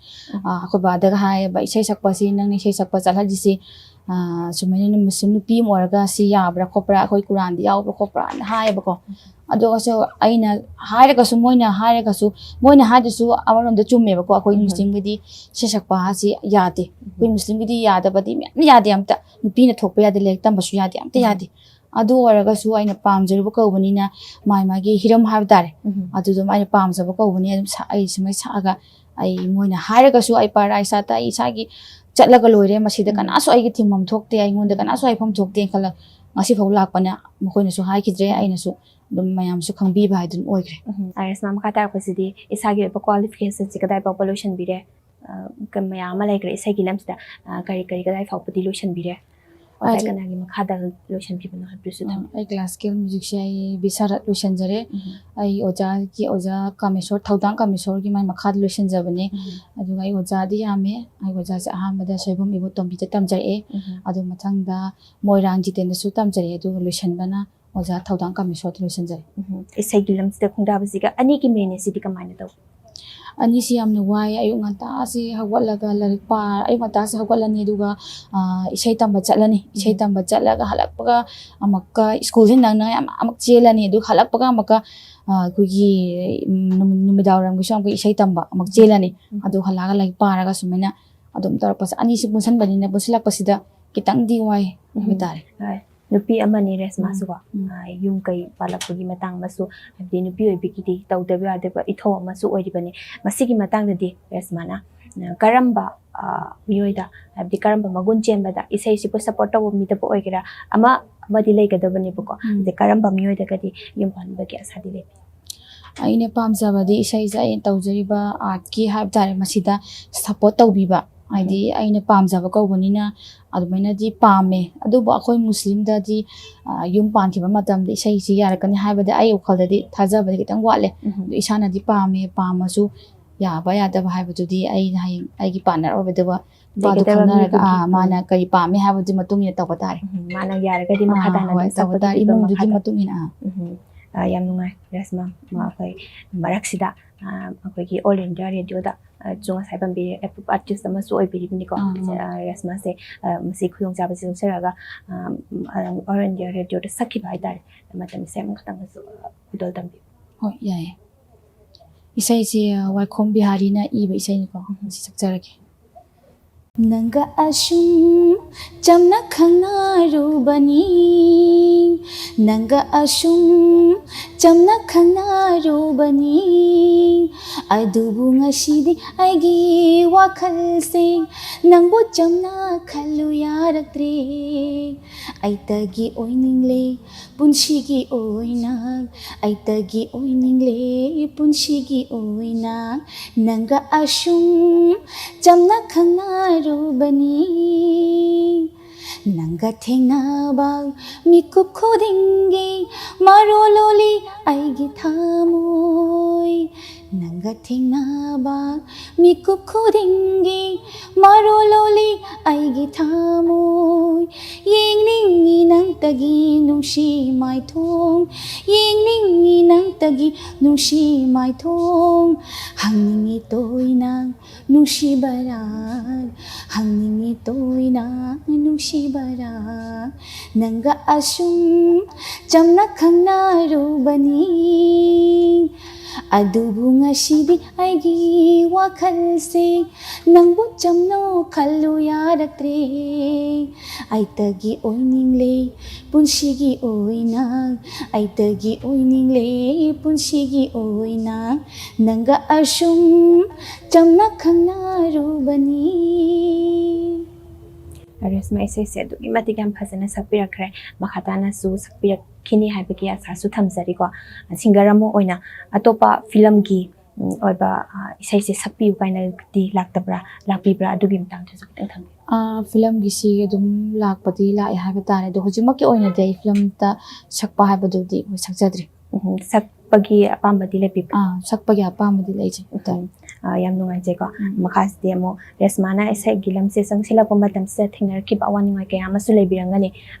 Speaker 1: ꯑꯩꯈꯣꯏ ꯕꯥꯗꯒ ꯍꯥꯏꯌꯦꯕ ꯏꯁꯩ ꯁꯛꯄꯁꯤ ꯅꯪꯅ ꯏꯁꯩ ꯁꯛꯄ ꯆꯠꯍꯜꯂꯤꯁꯤ ꯁꯨꯃꯥꯏꯅ ꯃꯨꯁꯂꯤꯝ ꯅꯨꯄꯤ ꯑꯃ ꯑꯣꯏꯔꯒ ꯁꯤ ꯌꯥꯕ꯭ꯔꯥ ꯈꯣꯠꯄ꯭ꯔꯥ ꯑꯩꯈꯣꯏ ꯀꯨꯔꯥꯟꯗ ꯌꯥꯎꯕ꯭ꯔꯥ ꯈꯣꯠꯄ꯭ꯔꯥꯅ ꯍꯥꯏꯌꯦꯕꯀꯣ ꯑꯗꯨꯒꯁꯨ ꯑꯩꯅ ꯍꯥꯏꯔꯒꯁꯨ ꯃꯣꯏꯅ ꯍꯥꯏꯗꯨꯁꯨ ꯑꯃꯔꯣꯝꯗ ꯆꯨꯝꯃꯦꯕꯀꯣ ꯑꯩꯈꯣꯏ ꯃꯨꯁꯂꯤꯝꯒꯤꯗꯤ ꯏꯁꯩ ꯁꯛꯄ ꯑꯁꯤ ꯌꯥꯗꯦ ꯑꯩꯈꯣꯏ ꯃꯨꯁꯂꯤꯝꯒꯤꯗꯤ ꯌꯥꯗꯕꯗꯤ ꯃꯌꯥꯝ ꯌꯥꯗꯦ ꯑꯝꯇ ꯅꯨꯄꯤꯅ ꯊꯣꯛꯄ ꯌꯥꯗꯦ ꯂꯥꯏꯔꯤꯛ ꯇꯝꯕꯁꯨ ꯌꯥꯗꯦ ꯑꯝꯇ ꯌꯥꯗꯦ ꯑꯗꯨ ꯑꯣꯏꯔꯒꯁꯨ ꯑꯩꯅ ꯄꯥꯝꯖꯔꯨꯕ ꯀꯧꯕꯅꯤꯅ ꯃꯥꯒꯤ ꯍꯤꯔꯝ ꯍꯥꯏꯕ ꯇꯥꯔꯦ ꯑꯗꯨꯗꯨꯝ ꯑꯩꯅ ꯄꯥꯝꯖꯕ ꯀꯧꯕꯅꯤ ꯑꯗꯨꯝ ꯑꯩ ꯁꯨꯃꯥꯏꯅ ꯁꯛꯑꯒ ꯑꯩ ꯃꯣꯏꯅ ꯍꯥꯏꯔꯒꯁꯨ ꯑꯩ ꯄꯔꯗꯥ ꯁꯥꯠꯇ ꯑꯩ ꯏꯁꯥꯒꯤ ꯆꯠꯂꯒ ꯂꯣꯏꯔꯦ ꯃꯁꯤꯗ ꯀꯅꯥꯁꯨ ꯑꯩꯒꯤ ꯊꯤꯡꯐꯝ ꯊꯣꯛꯇꯦ ꯑꯩꯉꯣꯟꯗ ꯀꯅꯥꯁꯨ ꯍꯥꯏꯐꯝ ꯊꯣꯛꯇꯦꯅ ꯈꯜꯂ ꯉꯁꯤꯐꯥꯎ ꯂꯥꯛꯄꯅ ꯃꯈꯣꯏꯅꯁꯨ ꯍꯥꯏꯈꯤꯗ꯭ꯔꯦ ꯑꯩꯅꯁꯨ ꯑꯗꯨꯝ ꯃꯌꯥꯝꯁꯨ ꯈꯪꯕꯤꯕ ꯍꯥꯏꯗꯨꯅ ꯑꯣꯏꯈ꯭ꯔꯦ
Speaker 2: ꯔꯦꯁꯃꯥ ꯃꯈꯥ ꯇꯥꯔꯛꯄꯁꯤꯗꯤ ꯏꯁꯥꯒꯤ ꯑꯣꯏꯕ ꯀ꯭ꯋꯥꯂꯤꯐꯤꯀꯦꯁꯟꯁꯤ ꯀꯗꯥꯏ ꯐꯥꯎꯕ ꯂꯣꯏꯁꯤꯟꯕꯤꯔꯦ ꯃꯌꯥꯝ ꯑꯃ ꯂꯩꯈ꯭ꯔꯦ ꯏꯁꯩꯒꯤ ꯂꯝꯁꯤꯗ ꯀꯗꯥꯏ ꯐꯥꯎꯕꯗꯤ ꯂꯣꯏꯁꯤꯟꯕꯤꯔꯦ ꯑꯣꯖꯥ ꯀꯅꯥꯒꯤ ꯃꯈꯥꯗ ꯂꯣꯏꯁꯤꯟꯕꯤꯕꯅꯣ ꯍꯥꯏꯕꯗꯨꯁꯨ ꯊꯝꯕꯤꯌꯨ
Speaker 1: ꯑꯩ ꯀ꯭ꯂꯥꯁꯤꯀꯦꯜ ꯃ꯭ꯌꯨꯖꯤꯛꯁꯦ ꯑꯩ ꯕꯤꯁꯥꯔꯠ ꯂꯣꯏꯁꯤꯟꯖꯔꯦ ꯑꯩ ꯑꯣꯖꯥ ꯀꯥꯃꯦꯁꯣꯔ ꯊꯧꯗꯥꯡ ꯀꯥꯃꯦꯁꯣꯔꯒꯤ ꯃꯥꯏ ꯃꯈꯥꯗ ꯂꯣꯏꯁꯤꯟꯖꯕꯅꯦ ꯑꯗꯨꯒ ꯑꯩ ꯑꯣꯖꯥꯗꯤ ꯌꯥꯝꯃꯦ ꯑꯩ ꯑꯣꯖꯥꯁꯦ ꯑꯍꯥꯟꯕꯗ ꯁꯣꯏꯕꯝ ꯏꯕꯣꯇꯣꯝꯕꯤꯗ ꯇꯝꯖꯔꯛꯑꯦ ꯑꯗꯨ ꯃꯊꯪꯗ ꯃꯣꯏꯔꯥꯡ ꯖꯤꯇꯦꯟꯗꯁꯨ ꯇꯝꯖꯔꯛꯑꯦ ꯑꯗꯨꯒ ꯂꯣꯏꯁꯤꯟꯕꯅ ꯑꯣꯖꯥ ꯊꯧꯗꯥꯡ ꯀꯥꯃꯦꯁꯣꯔꯗ ꯂꯣꯏꯁꯤꯟꯖꯔꯦ
Speaker 2: ꯏꯁꯩꯒꯤ ꯂꯝꯁꯤꯗ ꯈꯣꯡꯗꯥꯕꯁꯤꯒ ꯑꯅꯤꯒꯤ ꯃꯦꯅꯦꯖꯁꯤꯗꯤ ꯀꯃꯥꯏꯅ ꯇꯧꯏ
Speaker 1: ꯑꯅꯤꯁꯤ ꯌꯥꯝꯅ ꯋꯥꯏ ꯑꯌꯨꯛ ꯉꯟꯇꯥꯁꯤ ꯍꯧꯒꯠꯂꯒ ꯑꯌꯨꯛ ꯉꯟꯇꯥꯁꯤ ꯍꯧꯒꯠꯂꯅꯤ ꯑꯗꯨꯒ ꯏꯁꯩ ꯇꯝꯕ ꯆꯠꯂꯅꯤ ꯏꯁꯩ ꯇꯝꯕ ꯆꯠꯂꯒ ꯍꯜꯂꯛꯄꯒ ꯑꯃꯨꯛꯀ ꯁ꯭ꯀꯨꯜꯁꯤ ꯅꯪꯅꯉꯥꯏ ꯑꯃꯨꯛ ꯆꯦꯜꯂꯅꯤ ꯑꯗꯨꯒ ꯍꯜꯂꯛꯄꯒ ꯑꯃꯨꯛꯀ ꯑꯩꯈꯣꯏꯒꯤ ꯅꯨꯃꯤꯗꯥꯡꯋꯥꯏꯔꯝꯒꯤꯁꯨ ꯑꯃꯨꯛ ꯏꯁꯩ ꯇꯝꯕ ꯑꯃꯨꯛ ꯆꯦꯜꯂꯅꯤ ꯑꯗꯨ ꯍꯜꯂꯛꯑꯒ ꯂꯥꯏꯔꯤꯛ ꯄꯥꯔꯒ ꯁꯨꯃꯥꯏꯅ ꯑꯗꯨꯝ ꯇꯧꯔꯛꯄꯁꯦ ꯑꯅꯤꯁꯤ ꯄꯨꯟꯁꯤꯟꯕꯅꯤꯅ ꯄꯨꯟꯁꯤꯜꯂꯛꯄꯁꯤꯗ ꯈꯤꯇꯪꯗꯤ ꯋꯥꯏ ꯍꯥꯏꯕ ꯇꯥꯔꯦ
Speaker 2: ꯅꯨꯄꯤ ꯑꯃꯅꯤ ꯔꯦꯁꯃꯥꯁꯨꯀꯣ ꯌꯨꯝ ꯀꯩ ꯄꯥꯜꯂꯛꯄꯒꯤ ꯃꯇꯥꯡ ꯑꯃꯁꯨ ꯍꯥꯏꯕꯗꯤ ꯅꯨꯄꯤ ꯑꯣꯏꯕꯒꯤꯗꯤ ꯇꯧꯗꯕ ꯌꯥꯗꯕ ꯏꯊꯧ ꯑꯃꯁꯨ ꯑꯣꯏꯔꯤꯕꯅꯤ ꯃꯁꯤꯒꯤ ꯃꯇꯥꯡꯗꯗꯤ ꯔꯦꯁꯃꯥꯅ ꯀꯔꯝꯕ ꯃꯤꯑꯣꯏꯗ ꯍꯥꯏꯕꯗꯤ ꯀꯔꯝꯕ ꯃꯒꯨꯟ ꯆꯦꯟꯕꯗ ꯏꯁꯩꯁꯤꯕꯨ ꯁꯞꯄꯣꯔꯠ ꯇꯧꯕ ꯃꯤꯗꯕꯨ ꯑꯣꯏꯒꯦꯔꯥ ꯑꯃꯗꯤ ꯂꯩꯒꯗꯕꯅꯦꯕꯀꯣ ꯑꯗꯩ ꯀꯔꯝꯕ ꯃꯤꯑꯣꯏꯗꯒꯗꯤ ꯌꯨꯝ ꯄꯥꯟꯕꯒꯤ ꯑꯁꯥꯗꯤ ꯂꯩ
Speaker 1: ꯑꯩꯅ ꯄꯥꯝꯖꯕꯗꯤ ꯏꯁꯩꯁꯦ ꯑꯩꯅ ꯇꯧꯖꯔꯤꯕ ꯑꯥꯔꯠꯀꯤ ꯍꯥꯏꯕ ꯇꯥꯔꯦ ꯃꯁꯤꯗ ꯁꯞꯄꯣꯔꯠ ꯇꯧꯕꯤꯕ ꯍꯥꯏꯗꯤ ꯑꯩꯅ ꯄꯥꯝꯖꯕ ꯀꯧꯕꯅꯤꯅ ꯑꯗꯨꯃꯥꯏꯅꯗꯤ ꯄꯥꯝꯃꯦ ꯑꯗꯨꯕꯨ ꯑꯩꯈꯣꯏ ꯃꯨꯁꯂꯤꯝꯗꯗꯤ ꯌꯨꯝ ꯄꯥꯟꯈꯤꯕ ꯃꯇꯝꯗ ꯏꯁꯩꯁꯤ ꯌꯥꯔꯛꯀꯅꯤ ꯍꯥꯏꯕꯗꯤ ꯑꯩ ꯋꯥꯈꯜꯗꯗꯤ ꯊꯥꯖꯕꯗꯤ ꯈꯤꯇꯪ ꯋꯥꯠꯂꯦ ꯑꯗꯨ ꯏꯁꯥꯅꯗꯤ ꯄꯥꯝꯃꯁꯨ ꯌꯥꯕ ꯌꯥꯗꯕ ꯍꯥꯏꯕꯗꯨꯗꯤ ꯑꯩꯅ ꯍꯌꯦꯡ ꯑꯩꯒꯤ ꯄꯥꯔꯠꯅꯔ ꯑꯣꯏꯕꯗꯨꯒ ꯅꯨꯄꯥꯗꯨ ꯈꯪꯅꯔꯒ ꯃꯥꯅ ꯀꯔꯤ ꯄꯥꯝꯃꯦ ꯍꯥꯏꯕꯗꯨꯒꯤ ꯃꯇꯨꯡ ꯏꯟꯅ ꯇꯧꯕ ꯇꯥꯔꯦ
Speaker 2: ꯃꯥꯅ ꯌꯥꯔꯒꯗꯤ ꯃꯈꯥ ꯇꯥꯅ
Speaker 1: ꯍꯣꯏ ꯇꯧꯕ ꯇꯥꯔꯦ ꯏꯃꯨꯡꯗꯨꯒꯤ ꯃꯇꯨꯡ ꯏꯟꯅ
Speaker 2: ꯌꯥꯝ ꯅꯨꯡꯉꯥꯏ ꯔꯦꯁꯃꯥ ꯑꯩꯈꯣꯏ ꯃꯔꯛꯁꯤꯗ ꯑꯩꯈꯣꯏꯒꯤ ꯑꯣꯜ ꯏꯟꯗꯤꯌꯥ ꯔꯦꯗꯤꯑꯣꯗ ꯉꯁꯥꯏ ꯄꯟꯕꯤꯔꯦ ꯑꯦꯄ꯭ꯔꯨꯞ ꯑꯥꯔꯇꯤꯁ ꯑꯃꯁꯨ ꯑꯣꯏꯕꯤꯔꯤꯕꯅꯤꯀꯣ ꯔꯦꯁꯃꯥꯁꯦ ꯃꯁꯤ ꯈꯨꯗꯣꯡꯆꯥꯕꯁꯤ ꯂꯧꯖꯔꯒ ꯑꯣꯜ ꯏꯟꯗꯤꯌꯥ ꯔꯦꯗꯤꯑꯣꯗ ꯁꯛꯈꯤꯕ ꯍꯥꯏꯇꯥꯔꯦ ꯃꯇꯝꯁꯦ ꯑꯃꯈꯛꯇꯪꯁꯨ ꯈꯨꯗꯣꯜ ꯇꯝꯕꯤꯌꯨ
Speaker 1: ꯍꯣꯏ ꯌꯥꯏꯌꯦ ꯏꯁꯩꯁꯤ ꯋꯥꯏꯈꯣꯝ ꯕꯤꯍꯥꯔꯤꯅ ꯏꯕ ꯏꯁꯩꯅꯤꯀꯣ ꯁꯤ ꯁꯛꯆꯔꯒꯦ ꯅꯪꯒ ꯑꯁꯨꯝ ꯆꯝꯅ ꯈꯪꯅꯔꯨꯕꯅꯤ ꯅꯪꯒ ꯑꯁꯨꯝ ꯆꯝꯅ ꯈꯪꯅꯔꯨꯕꯅꯤ ꯑꯗꯨꯕꯨ ꯉꯁꯤꯗꯤ ꯑꯩꯒꯤ ꯋꯥꯈꯜꯁꯦ ꯅꯪꯕꯨ ꯆꯝꯅ ꯈꯜꯂꯨ ꯌꯥꯔꯛꯇ꯭ꯔꯦ ꯑꯩꯇꯒꯤ ꯑꯣꯏꯅꯤꯡꯂꯦ ꯄꯨꯟꯁꯤꯒꯤ ꯑꯣꯏꯅ ꯑꯩꯇꯒꯤ ꯑꯣꯏꯅꯤꯡꯂꯦ ꯄꯨꯟꯁꯤꯒꯤ ꯑꯣꯏꯅ ꯅꯪꯒ ꯑꯁꯨꯝ ꯆꯝꯅ ꯈꯪꯅꯔꯨꯕꯅꯤ ꯅꯪꯒ ꯊꯦꯡꯅꯕ ꯃꯤꯀꯨꯞ ꯈꯨꯗꯤꯡꯒꯤ ꯃꯔꯣꯜ ꯂꯣꯜꯂꯤ ꯑꯩꯒꯤ ꯊꯃꯣꯏ ꯅꯪꯒ ꯊꯦꯡꯅꯕ ꯃꯤꯀꯨꯞ ꯈꯨꯗꯤꯡꯒꯤ ꯃꯔꯣꯜ ꯂꯣꯜꯂꯤ ꯑꯩꯒꯤ ꯊꯃꯣꯏ ꯌꯦꯡꯅꯤꯡꯉꯤ ꯅꯪꯇꯒꯤ ꯅꯨꯡꯁꯤ ꯃꯥꯏꯊꯣꯡ ꯌꯦꯡꯅꯤꯡꯉꯤ ꯅꯪꯇꯒꯤ ꯅꯨꯡꯁꯤ ꯃꯥꯏꯊꯣꯡ ꯍꯪꯅꯤꯡꯉꯤ ꯇꯣꯏꯅ ꯅꯨꯡꯁꯤꯕꯔꯥ ꯍꯪꯅꯤꯡꯉꯤ ꯇꯣꯏꯅ ꯅꯨꯡꯁꯤꯕꯔꯥ ꯅꯪꯒ ꯑꯁꯨꯝ ꯆꯝꯅ ꯈꯪꯅꯔꯨꯕꯅꯤ ꯑꯗꯨꯕꯨ ꯉꯁꯤꯗꯤ ꯑꯩꯒꯤ ꯋꯥꯈꯜꯁꯦ ꯅꯪꯕꯨ ꯆꯝꯅ ꯈꯜꯂꯨ ꯌꯥꯔꯛꯇ꯭ꯔꯦ ꯑꯩꯇꯒꯤ ꯑꯣꯏꯅꯤꯡꯂꯦ ꯄꯨꯟꯁꯤꯒꯤ ꯑꯣꯏꯅ ꯑꯩꯇꯒꯤ ꯑꯣꯏꯅꯤꯡꯂꯦ ꯄꯨꯟꯁꯤꯒꯤ ꯑꯣꯏꯅ ꯅꯪꯒ ꯑꯁꯨꯝ ꯆꯝꯅ ꯈꯪꯅꯔꯨꯕꯅꯤ
Speaker 2: ꯔꯦꯁꯃꯥ ꯏꯁꯩꯁꯦ ꯑꯗꯨꯛꯀꯤ ꯃꯇꯤꯛ ꯌꯥꯝ ꯐꯖꯅ ꯁꯛꯄꯤꯔꯛꯈ꯭ꯔꯦ ꯃꯈꯥ ꯇꯥꯅꯁꯨ ꯁꯛꯄꯤꯔꯛꯈꯤꯅꯤ ꯍꯥꯏꯕꯒꯤ ꯑꯁꯥꯁꯨ ꯊꯝꯖꯔꯤꯀꯣ ꯁꯤꯡꯒꯔ ꯑꯃ ꯑꯣꯏꯅ ꯑꯇꯣꯞꯄ ꯐꯤꯂꯝꯒꯤ ꯑꯣꯏꯕ ꯏꯁꯩꯁꯦ ꯁꯛꯄꯤꯌꯨ ꯀꯥꯏꯅꯗꯤ ꯂꯥꯛꯇꯕ꯭ꯔꯥ ꯂꯥꯛꯄꯤꯕ꯭ꯔꯥ ꯑꯗꯨꯒꯤ ꯃꯇꯥꯡꯗꯁꯨ ꯈꯤꯇꯪ ꯊꯝꯕꯤꯌꯨ
Speaker 1: ꯐꯤꯂꯝꯒꯤꯁꯤ ꯑꯗꯨꯝ ꯂꯥꯛꯄꯗꯤ ꯂꯥꯛꯑꯦ ꯍꯥꯏꯕ ꯇꯥꯔꯦ ꯑꯗꯣ ꯍꯧꯖꯤꯛꯃꯛꯀꯤ ꯑꯣꯏꯅꯗꯤ ꯑꯩ ꯐꯤꯂꯝꯗ ꯁꯛꯄ ꯍꯥꯏꯕꯗꯨꯗꯤ ꯑꯩꯈꯣꯏ ꯁꯛꯆꯗ꯭ꯔꯤ
Speaker 2: ꯁꯛꯄꯒꯤ ꯑꯄꯥꯝꯕꯗꯤ ꯂꯩꯕꯤꯕ꯭ꯔꯥ
Speaker 1: ꯁꯛꯄꯒꯤ ꯑꯄꯥꯝꯕꯗꯤ ꯂꯩꯖꯩ
Speaker 2: ꯌꯥꯝ ꯅꯨꯡꯉꯥꯏꯖꯩꯀꯣ ꯃꯈꯥꯁꯤꯗꯤ ꯑꯃꯨꯛ ꯔꯦꯁꯃꯥꯅ ꯏꯁꯩꯒꯤ ꯂꯝꯁꯦ ꯆꯪꯁꯤꯜꯂꯛꯄ ꯃꯇꯝꯁꯤꯗ ꯊꯦꯡꯅꯔꯛꯈꯤꯕ ꯑꯋꯥ ꯅꯨꯡꯉꯥꯏ ꯀꯌా ꯑꯃꯁꯨ ꯂꯩꯕꯤꯔꯝꯒꯅꯤ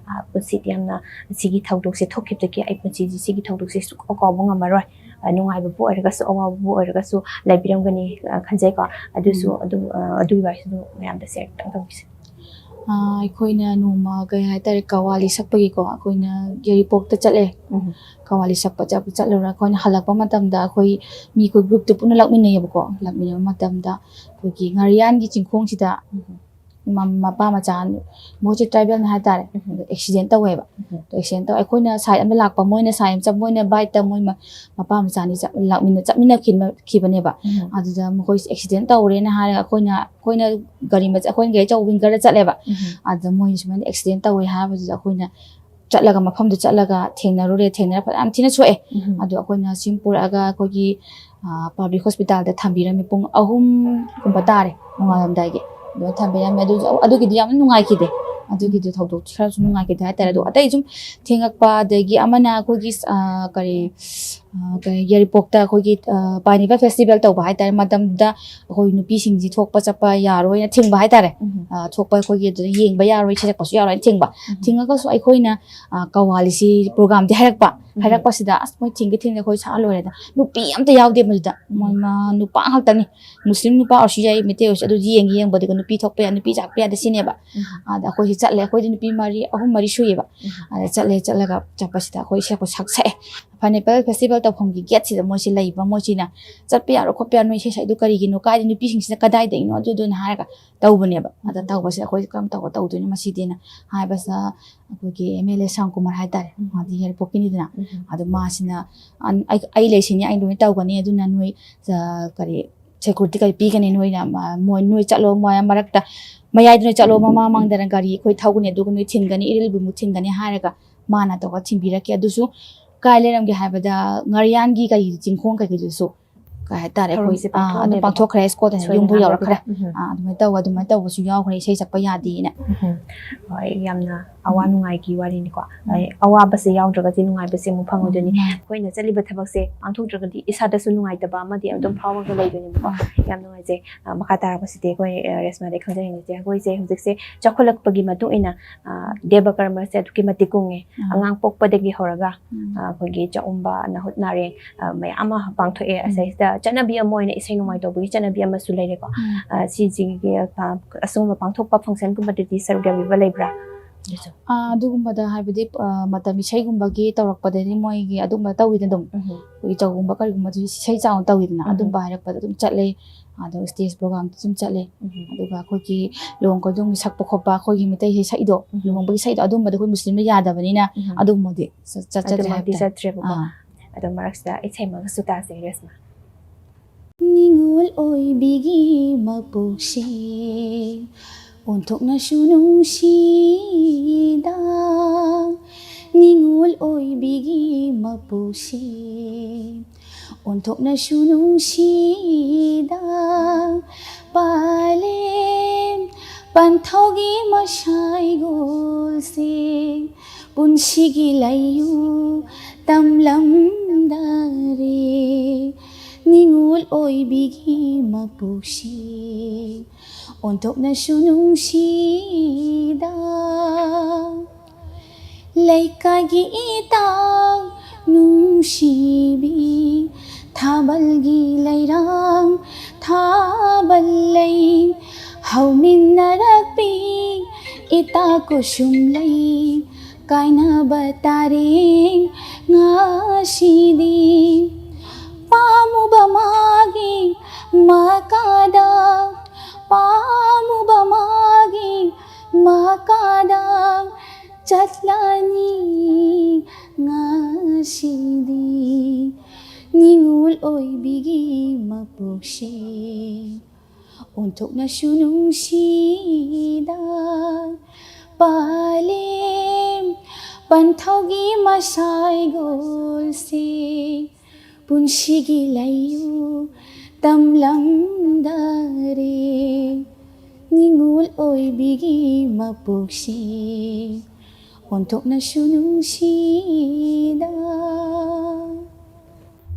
Speaker 2: ꯄꯨꯟꯁꯤꯗꯤ ꯌꯥꯝꯅ ꯁꯤꯒꯤ ꯊꯧꯗꯣꯛꯁꯦ ꯊꯣꯛꯈꯤꯕꯗꯒꯤ ꯑꯩ ꯄꯨꯟꯁꯤꯁꯤ ꯁꯤꯒꯤ ꯊꯧꯗꯣꯛꯁꯦ ꯁꯨꯛꯀꯥꯎ ꯀꯥꯎꯕ ꯉꯝꯃꯔꯣꯏ ꯅꯨꯡꯉꯥꯏꯕꯕꯨ ꯑꯣꯏꯔꯒꯁꯨ ꯑꯋꯥꯕꯕꯨ ꯑꯣꯏꯔꯒꯁꯨ ꯂꯩꯕꯤꯔꯝꯒꯅꯤ ꯈꯟꯖꯩꯀꯣ ꯑꯗꯨꯁꯨ ꯑꯗꯨꯒꯤ ꯋꯥꯔꯤꯁꯨ ꯃꯌꯥꯝꯗ ꯁꯦꯌꯔ ꯈꯤꯇꯪ ꯇꯧꯕꯤꯁꯦ
Speaker 1: ꯑꯩꯈꯣꯏꯅ ꯅꯣꯡꯃ ꯀꯩ ꯍꯥꯏꯇꯥꯔꯦ ꯀꯋꯥꯂꯤ ꯁꯛꯄꯒꯤꯀꯣ ꯑꯩꯈꯣꯏꯅ ꯌꯥꯏꯔꯤꯄꯣꯛꯇ ꯆꯠꯂꯦ ꯀꯋꯥꯂꯤ ꯁꯛꯄ ꯆꯠꯂꯨꯔ ꯑꯩꯈꯣꯏꯅ ꯍꯜꯂꯛꯄ ꯃꯇꯝꯗ ꯑꯩꯈꯣꯏ ꯃꯤꯈꯣꯏ ꯒ꯭ꯔꯨꯞꯇꯨ ꯄꯨꯟꯅ ꯂꯥꯛꯃꯤꯟꯅꯩꯌꯦꯕꯀꯣ ꯂꯥꯛꯃꯤꯟꯅꯕ ꯃꯇꯝꯗ ꯑꯩꯈꯣꯏꯒꯤ ꯉꯥꯔꯤꯌꯥꯟꯒꯤ ꯆꯤꯡꯈꯣꯡꯁꯤꯗ ꯃꯄꯥ ꯃꯆꯥ ꯃꯣꯏꯁꯦ ꯇ꯭ꯔꯥꯏꯕꯦꯜꯅ ꯍꯥꯏꯇꯥꯔꯦ ꯑꯦꯛꯁꯤꯗꯦꯟ ꯇꯧꯋꯦꯕ ꯑꯦꯛꯁꯤꯗꯦꯟ ꯇꯧꯋꯦ ꯑꯩꯈꯣꯏꯅ ꯁꯥꯏꯠ ꯑꯃꯗ ꯂꯥꯛꯄ ꯃꯣꯏꯅ ꯁꯥꯏꯠ ꯑꯃ ꯃꯣꯏꯅ ꯕꯥꯏꯛꯇ ꯃꯣꯏ ꯃꯄꯥ ꯃꯆꯥꯅꯤ ꯆꯠꯃꯤꯟꯅꯈꯤꯕꯅꯦꯕ ꯑꯗꯨꯗ ꯃꯈꯣꯏꯁꯦ ꯑꯦꯛꯁꯤꯗꯦꯟ ꯇꯧꯔꯦꯅ ꯍꯥꯏꯔꯒ ꯑꯩꯈꯣꯏꯅ ꯒꯥꯔꯤ ꯑꯆꯧꯕ ꯋꯤꯡꯒꯔꯗ ꯆꯠꯂꯦꯕ ꯑꯗꯨꯗ ꯃꯣꯏꯅ ꯁꯨꯃꯥꯏꯅ ꯑꯦꯛꯁꯤꯗꯦꯟ ꯇꯧꯋꯦ ꯍꯥꯏꯕꯗꯨꯗ ꯑꯩꯈꯣꯏꯅ ꯆꯠꯂꯒ ꯃꯐꯝꯗꯨ ꯆꯠꯂꯒ ꯊꯦꯡꯅꯔ ꯌꯥꯝ ꯊꯤꯅ ꯁꯣꯛꯑꯦ ꯑꯗꯣ ꯑꯩꯈꯣꯏꯅ ꯁꯤꯝ ꯄꯨꯔꯛꯑꯒ ꯑꯩꯈꯣꯏꯒꯤ ꯄꯥꯕ꯭ꯂꯤꯛ ꯍꯣꯁꯄꯤꯇꯥꯜꯗ ꯊꯝꯕꯤꯔꯝꯃꯤ ꯄꯨꯡ 3ꯒꯨꯝꯕ ꯇꯥꯔꯦ ꯅꯣꯡꯉꯥꯜꯂꯝꯗꯥꯏꯒꯤ ꯑꯗꯨꯃꯥꯏꯅ ꯊꯝꯕꯤꯔꯝꯃꯦ ꯑꯗꯨꯒꯤꯗꯤ ꯌꯥꯝꯅ ꯅꯨꯡꯉꯥꯏꯈꯤꯗꯦ ꯑꯗꯨꯒꯤꯗꯤ ꯊꯧꯗꯣꯛ ꯈꯔꯁꯨ ꯅꯨꯡꯉꯥꯏꯈꯤꯗꯦ ꯍꯥꯏꯇꯥꯔꯦ ꯑꯗꯣ ꯑꯇꯩ ꯁꯨꯝ ꯊꯦꯡꯉꯛꯄ ꯑꯗꯒꯤ ꯑꯃꯅ ꯑꯩꯈꯣꯏꯒꯤ ꯀꯔꯤ ꯌꯥꯏꯔꯤꯄꯣꯛꯇ ꯑꯩꯈꯣꯏꯒꯤ ꯄꯥꯏꯅꯦꯄꯜ ꯐꯦꯁꯇꯤꯚꯦꯜ ꯇꯧꯕ ꯍꯥꯏꯇꯥꯔꯦ ꯃꯇꯝꯗꯨꯗ ꯑꯩꯈꯣꯏ ꯅꯨꯄꯤꯁꯤꯡꯁꯤ ꯊꯣꯛꯄ ꯆꯠꯄ ꯌꯥꯔꯣꯏꯅ ꯊꯤꯡꯕ ꯍꯥꯏꯇꯥꯔꯦ ꯊꯣꯛꯄ ꯑꯩꯈꯣꯏꯒꯤ ꯑꯗꯨꯗ ꯌꯦꯡꯕ ꯌꯥꯔꯣꯏ ꯁꯛꯄꯁꯨ ꯌꯥꯔꯣꯏꯅ ꯊꯤꯡꯉꯒꯁꯨ ꯑꯩꯈꯣꯏꯅ ꯀꯋꯥꯂꯤꯁꯤ ꯄ꯭ꯔꯣꯒ꯭ꯔꯥꯝꯗꯤ ꯍꯥꯏꯔꯛꯄꯁꯤꯗ ꯑꯁ ꯃꯣꯏ ꯊꯤꯡꯒꯦ ꯑꯩꯈꯣꯏ ꯁꯛꯑ ꯂꯣꯏꯔꯦꯗ ꯅꯨꯄꯤ ꯑꯝꯇ ꯌꯥꯎꯗꯦ ꯃꯗꯨꯗ ꯅꯨꯄꯥ ꯉꯥꯛꯇꯅꯤ ꯃꯨꯁꯂꯤꯝ ꯅꯨꯄꯥ ꯑꯣꯏꯔꯁꯨ ꯌꯥꯏ ꯃꯩꯇꯩ ꯑꯣꯏꯔꯁꯨ ꯑꯗꯨ ꯌꯦꯡꯕꯗꯨꯒ ꯅꯨꯄꯤ ꯊꯣꯛꯄ ꯌꯥꯏ ꯅꯨꯄꯤ ꯆꯥꯛꯄ ꯌꯥꯗꯦ ꯁꯤꯅꯦꯕ ꯑꯗ ꯑꯩꯈꯣꯏꯁꯤ ꯆꯠꯂꯦ ꯑꯩꯈꯣꯏꯗꯤ ꯅꯨꯄꯤ 3 ꯁꯨꯏꯌꯦꯕ ꯑꯗ ꯆꯠꯂꯒ ꯆꯠꯄꯁꯤꯗ ꯑꯩꯈꯣꯏ ꯏꯁꯩ ꯁꯛꯑꯦ ꯄꯥꯏꯅꯦꯄꯜ ꯐꯦꯁꯇꯤꯚꯦꯜ ꯇꯧꯐꯝꯒꯤ ꯒꯦꯠꯁꯤꯗ ꯃꯣꯏꯁꯤ ꯂꯩꯕ ꯃꯣꯏꯁꯤꯅ ꯆꯠꯄ ꯌꯥꯔꯣꯏ ꯈꯣꯠꯄ ꯌꯥꯔꯣꯏ ꯅꯣꯏ ꯏꯁꯩ ꯁꯛꯏꯗꯣ ꯀꯔꯤꯒꯤꯅꯣ ꯀꯥꯏꯗ ꯅꯨꯄꯤꯁꯤꯡꯁꯤꯅ ꯀꯗꯥꯏꯗꯒꯤꯅꯣ ꯑꯗꯨꯗꯨꯅ ꯍꯥꯏꯔꯒ ꯇꯧꯕꯅꯦꯕ ꯑꯗ ꯇꯧꯕꯁꯤꯗ ꯑꯩꯈꯣꯏ ꯀꯔꯝ ꯇꯧꯗꯣꯏꯅꯣ ꯃꯁꯤꯗꯤꯅ ꯍꯥꯏꯕꯁꯤꯗ ꯑꯩꯈꯣꯏꯒꯤ MLA ꯁꯥꯝꯀꯨꯃꯥꯔ ꯍꯥꯏꯇꯥꯔꯦ ꯃꯥꯗꯤ ꯌꯥꯏꯔꯤꯄꯣꯛꯀꯤꯅꯤꯗꯅ ꯑꯗꯣ ꯃꯥꯁꯤꯅ ꯑꯩ ꯂꯩꯁꯤꯅꯤ ꯑꯩ ꯂꯣꯏꯅ ꯇꯧꯒꯅꯤ ꯑꯗꯨꯅ ꯅꯣꯏ ꯀꯔꯤ ꯁꯦꯀꯨꯔꯤꯇꯤ ꯀꯔꯤ ꯄꯤꯒꯅꯤ ꯅꯣꯏ ꯆꯠꯂꯣ ꯃꯔꯛꯇ ꯃꯌꯥꯏꯗ ꯅꯣꯏ ꯆꯠꯂꯣ ꯃꯃꯥꯡꯗꯅ ꯒꯥꯔꯤ ꯑꯩꯈꯣꯏ ꯊꯧꯒꯅꯤ ꯑꯗꯨꯒ ꯅꯣꯏ ꯊꯤꯟꯒꯅꯤ ꯏꯔꯤꯜꯕꯨ ꯊꯤꯟꯒꯅꯤ ꯍꯥꯏꯔꯒ ꯃꯥꯅ ꯇꯧꯔꯒ ꯊꯤꯟꯕꯤꯔꯛꯀꯦ ꯑꯗꯨꯁꯨ ꯀꯥꯏ ꯂꯩꯔꯝꯒꯦ ꯍꯥꯏꯕꯗ ꯉꯥꯔꯤꯌꯥꯟꯒꯤ ꯀꯔꯤ ꯆꯤꯡꯈꯣꯡ ꯀꯩꯀꯩꯗꯨꯁꯨ ꯀꯩ ꯍꯥꯏꯇꯥꯔꯦ ꯑꯩꯈꯣꯏ ꯑꯗꯨꯝ ꯄꯥꯡꯊꯣꯛꯈ꯭ꯔꯦ ꯏꯁꯀꯣꯠꯇ ꯌꯨꯝꯕꯨ ꯌꯧꯔꯛꯈ꯭ꯔꯦ ꯑꯗꯨꯃꯥꯏꯅ ꯇꯧꯕꯁꯨ ꯌꯥꯎꯈ꯭ꯔꯦ ꯏꯁꯩ ꯁꯛꯄ ꯌꯥꯗꯦꯅ
Speaker 2: ꯍꯣꯏ ꯌꯥꯝꯅ ꯑꯋꯥ ꯅꯨꯡꯉꯥꯏꯒꯤ ꯋꯥꯔꯤꯅꯤꯀꯣ ꯑꯋꯥꯕꯁꯦ ꯌꯥꯎꯗ꯭ꯔꯒꯗꯤ ꯅꯨꯡꯉꯥꯏꯕꯁꯦ ꯑꯃꯨꯛ ꯐꯪꯉꯣꯏꯗꯣꯏꯅꯤ ꯑꯩꯈꯣꯏꯅ ꯆꯠꯂꯤꯕ ꯊꯕꯛꯁꯦ ꯄꯥꯡꯊꯣꯛꯇ꯭ꯔꯒꯗꯤ ꯏꯁꯥꯗꯁꯨ ꯅꯨꯡꯉꯥꯏꯇꯕ ꯑꯃꯗꯤ ꯑꯗꯨꯝ ꯐꯥꯎꯔꯒ ꯂꯩꯗꯣꯏꯅꯦꯕꯀꯣ ꯌꯥꯝ ꯅꯨꯡꯉꯥꯏꯖꯩ ꯃꯈꯥ ꯇꯥꯔꯛꯄꯁꯤꯗꯤ ꯑꯩꯈꯣꯏ ꯔꯦꯁꯃꯥꯗꯩ ꯈꯪꯖꯅꯤꯡꯉꯤꯁꯦ ꯑꯩꯈꯣꯏꯁꯦ ꯍꯧꯖꯤꯛꯁꯦ ꯆꯥꯎꯈꯠꯂꯛꯄꯒꯤ ꯃꯇꯨꯡ ꯏꯟꯅ ꯗꯦꯕ ꯀꯔꯃꯁꯦ ꯑꯗꯨꯛꯀꯤ ꯃꯇꯤꯛ ꯀꯨꯡꯉꯦ ꯑꯉꯥꯡ ꯄꯣꯛꯄꯗꯒꯤ ꯍꯧꯔꯒ ꯑꯩꯈꯣꯏꯒꯤ ꯆꯥꯛꯎꯝꯕ ꯅꯥꯍꯨꯠ ꯅꯥꯔꯦꯡ ꯃꯌꯥꯝ ꯑꯃ ꯄꯥꯡꯊꯣꯛꯑꯦ ꯑꯁꯤꯁꯤꯗ ꯆꯠꯅꯕꯤ ꯑꯃ ꯑꯣꯏꯅ ꯏꯁꯩ ꯅꯣꯡꯃꯥꯏ ꯇꯧꯕꯒꯤ ꯆꯠꯅꯕꯤ ꯑꯃꯁꯨ ꯂꯩꯔꯦꯀꯣ ꯁꯤꯁꯤꯒꯤ ꯑꯁꯤꯒꯨꯝꯕ ꯄꯥꯡꯊꯣꯛꯄ ꯐꯪꯁꯟꯒꯨꯝꯕꯗꯗꯤ ꯁꯔꯨꯛ ꯌꯥꯕꯤꯕ ꯂꯩꯕ꯭ꯔꯥ
Speaker 1: ꯑꯗꯨꯒꯨꯝꯕꯗ ꯍꯥꯏꯕꯗꯤ ꯃꯇꯝ ꯏꯁꯩꯒꯨꯝꯕꯒꯤ ꯇꯧꯔꯛꯄꯗꯗꯤ ꯃꯣꯏꯒꯤ ꯑꯗꯨꯝꯕ ꯇꯧꯋꯤꯗꯅ ꯑꯗꯨꯝ ꯑꯩꯈꯣꯏꯒꯤ ꯆꯧꯒꯨꯝꯕ ꯀꯔꯤꯒꯨꯝꯕꯗꯨ ꯏꯁꯩ ꯆꯥꯎꯅ ꯇꯧꯋꯤꯗꯅ ꯑꯗꯨꯝꯕ ꯍꯥꯏꯔꯛꯄꯗ ꯑꯗꯨꯝ ꯆꯠꯂꯦ ꯑꯗꯣ ꯁ꯭ꯇꯦꯖ ꯄ꯭ꯔꯣꯒ꯭ꯔꯥꯝꯗ ꯑꯗꯨꯝ ꯆꯠꯂꯦ ꯑꯗꯨꯒ ꯑꯩꯈꯣꯏꯒꯤ ꯂꯨꯍꯣꯡ ꯈꯣꯏꯗꯣꯡꯕꯒꯤ ꯁꯛꯄ ꯈꯣꯠꯄ ꯑꯩꯈꯣꯏꯒꯤ ꯃꯩꯇꯩ ꯁꯛꯏꯗꯣ ꯂꯨꯍꯣꯡꯕꯒꯤ ꯁꯛꯏꯗꯣ ꯑꯗꯨꯝꯕꯗ ꯑꯩꯈꯣꯏ ꯃꯨꯁꯂꯤꯝꯅ ꯌꯥꯗꯕꯅꯤꯅ ꯑꯗꯨꯝꯕꯗꯤ
Speaker 2: ꯆꯠꯇ꯭ꯔꯦꯕꯀꯣ ꯑꯗꯣ ꯃꯔꯛꯁꯤꯗ ꯏꯁꯩ ꯑꯃꯒꯁꯨ ꯇꯥꯁꯦ ꯔꯦꯁꯃꯥ
Speaker 1: ꯅꯤꯡꯉꯣꯜ ꯑꯣꯏꯕꯤꯒꯤ ꯃꯄꯣꯛꯁꯦ ꯑꯣꯟꯊꯣꯛꯅꯁꯨ ꯅꯨꯡꯁꯤꯗ ꯅꯤꯡꯉꯣꯜ ꯑꯣꯏꯕꯤꯒꯤ ꯃꯄꯣꯛꯁꯦ ꯑꯣꯟꯊꯣꯛꯅꯁꯨ ꯅꯨꯡꯁꯤꯗ ꯄꯥꯂꯦꯝ ꯄꯟꯊꯧꯒꯤ ꯃꯁꯥꯏꯒꯣꯜꯁꯦ ꯄꯨꯟꯁꯤꯒꯤ ꯂꯩꯌꯨ ꯇꯝꯂꯝꯗꯥꯔꯦ ꯅꯤꯡꯉꯣꯜ ꯑꯣꯏꯕꯤꯒꯤ ꯃꯄꯣꯛꯁꯦ ꯑꯣꯟꯊꯣꯛꯅꯁꯨ ꯅꯨꯡꯁꯤꯗ ꯂꯩꯀꯥꯏꯒꯤ ꯏꯇꯥꯎ ꯅꯨꯡꯁꯤꯕꯤ ꯊꯥꯕꯜꯒꯤ ꯂꯩꯔꯥꯡ ꯊꯥꯕꯜ ꯂꯩ ꯍꯧꯃꯤꯟꯅꯔꯛꯄꯤ ꯏꯇꯥ ꯀꯨꯁꯨꯝ ꯂꯩ ꯀꯥꯏꯅꯕ ꯇꯥꯔꯦ ꯉꯁꯤꯗꯤ pamuba maging makadang, pamuba maging makadang, chatlani ngasidi, ningul oibigi mapukse, untuk na sunung sidang, palim pantaugi masay golse, punshigi layu tamlang dare, ningul oibigi mapukse, untuk na sunung sidang.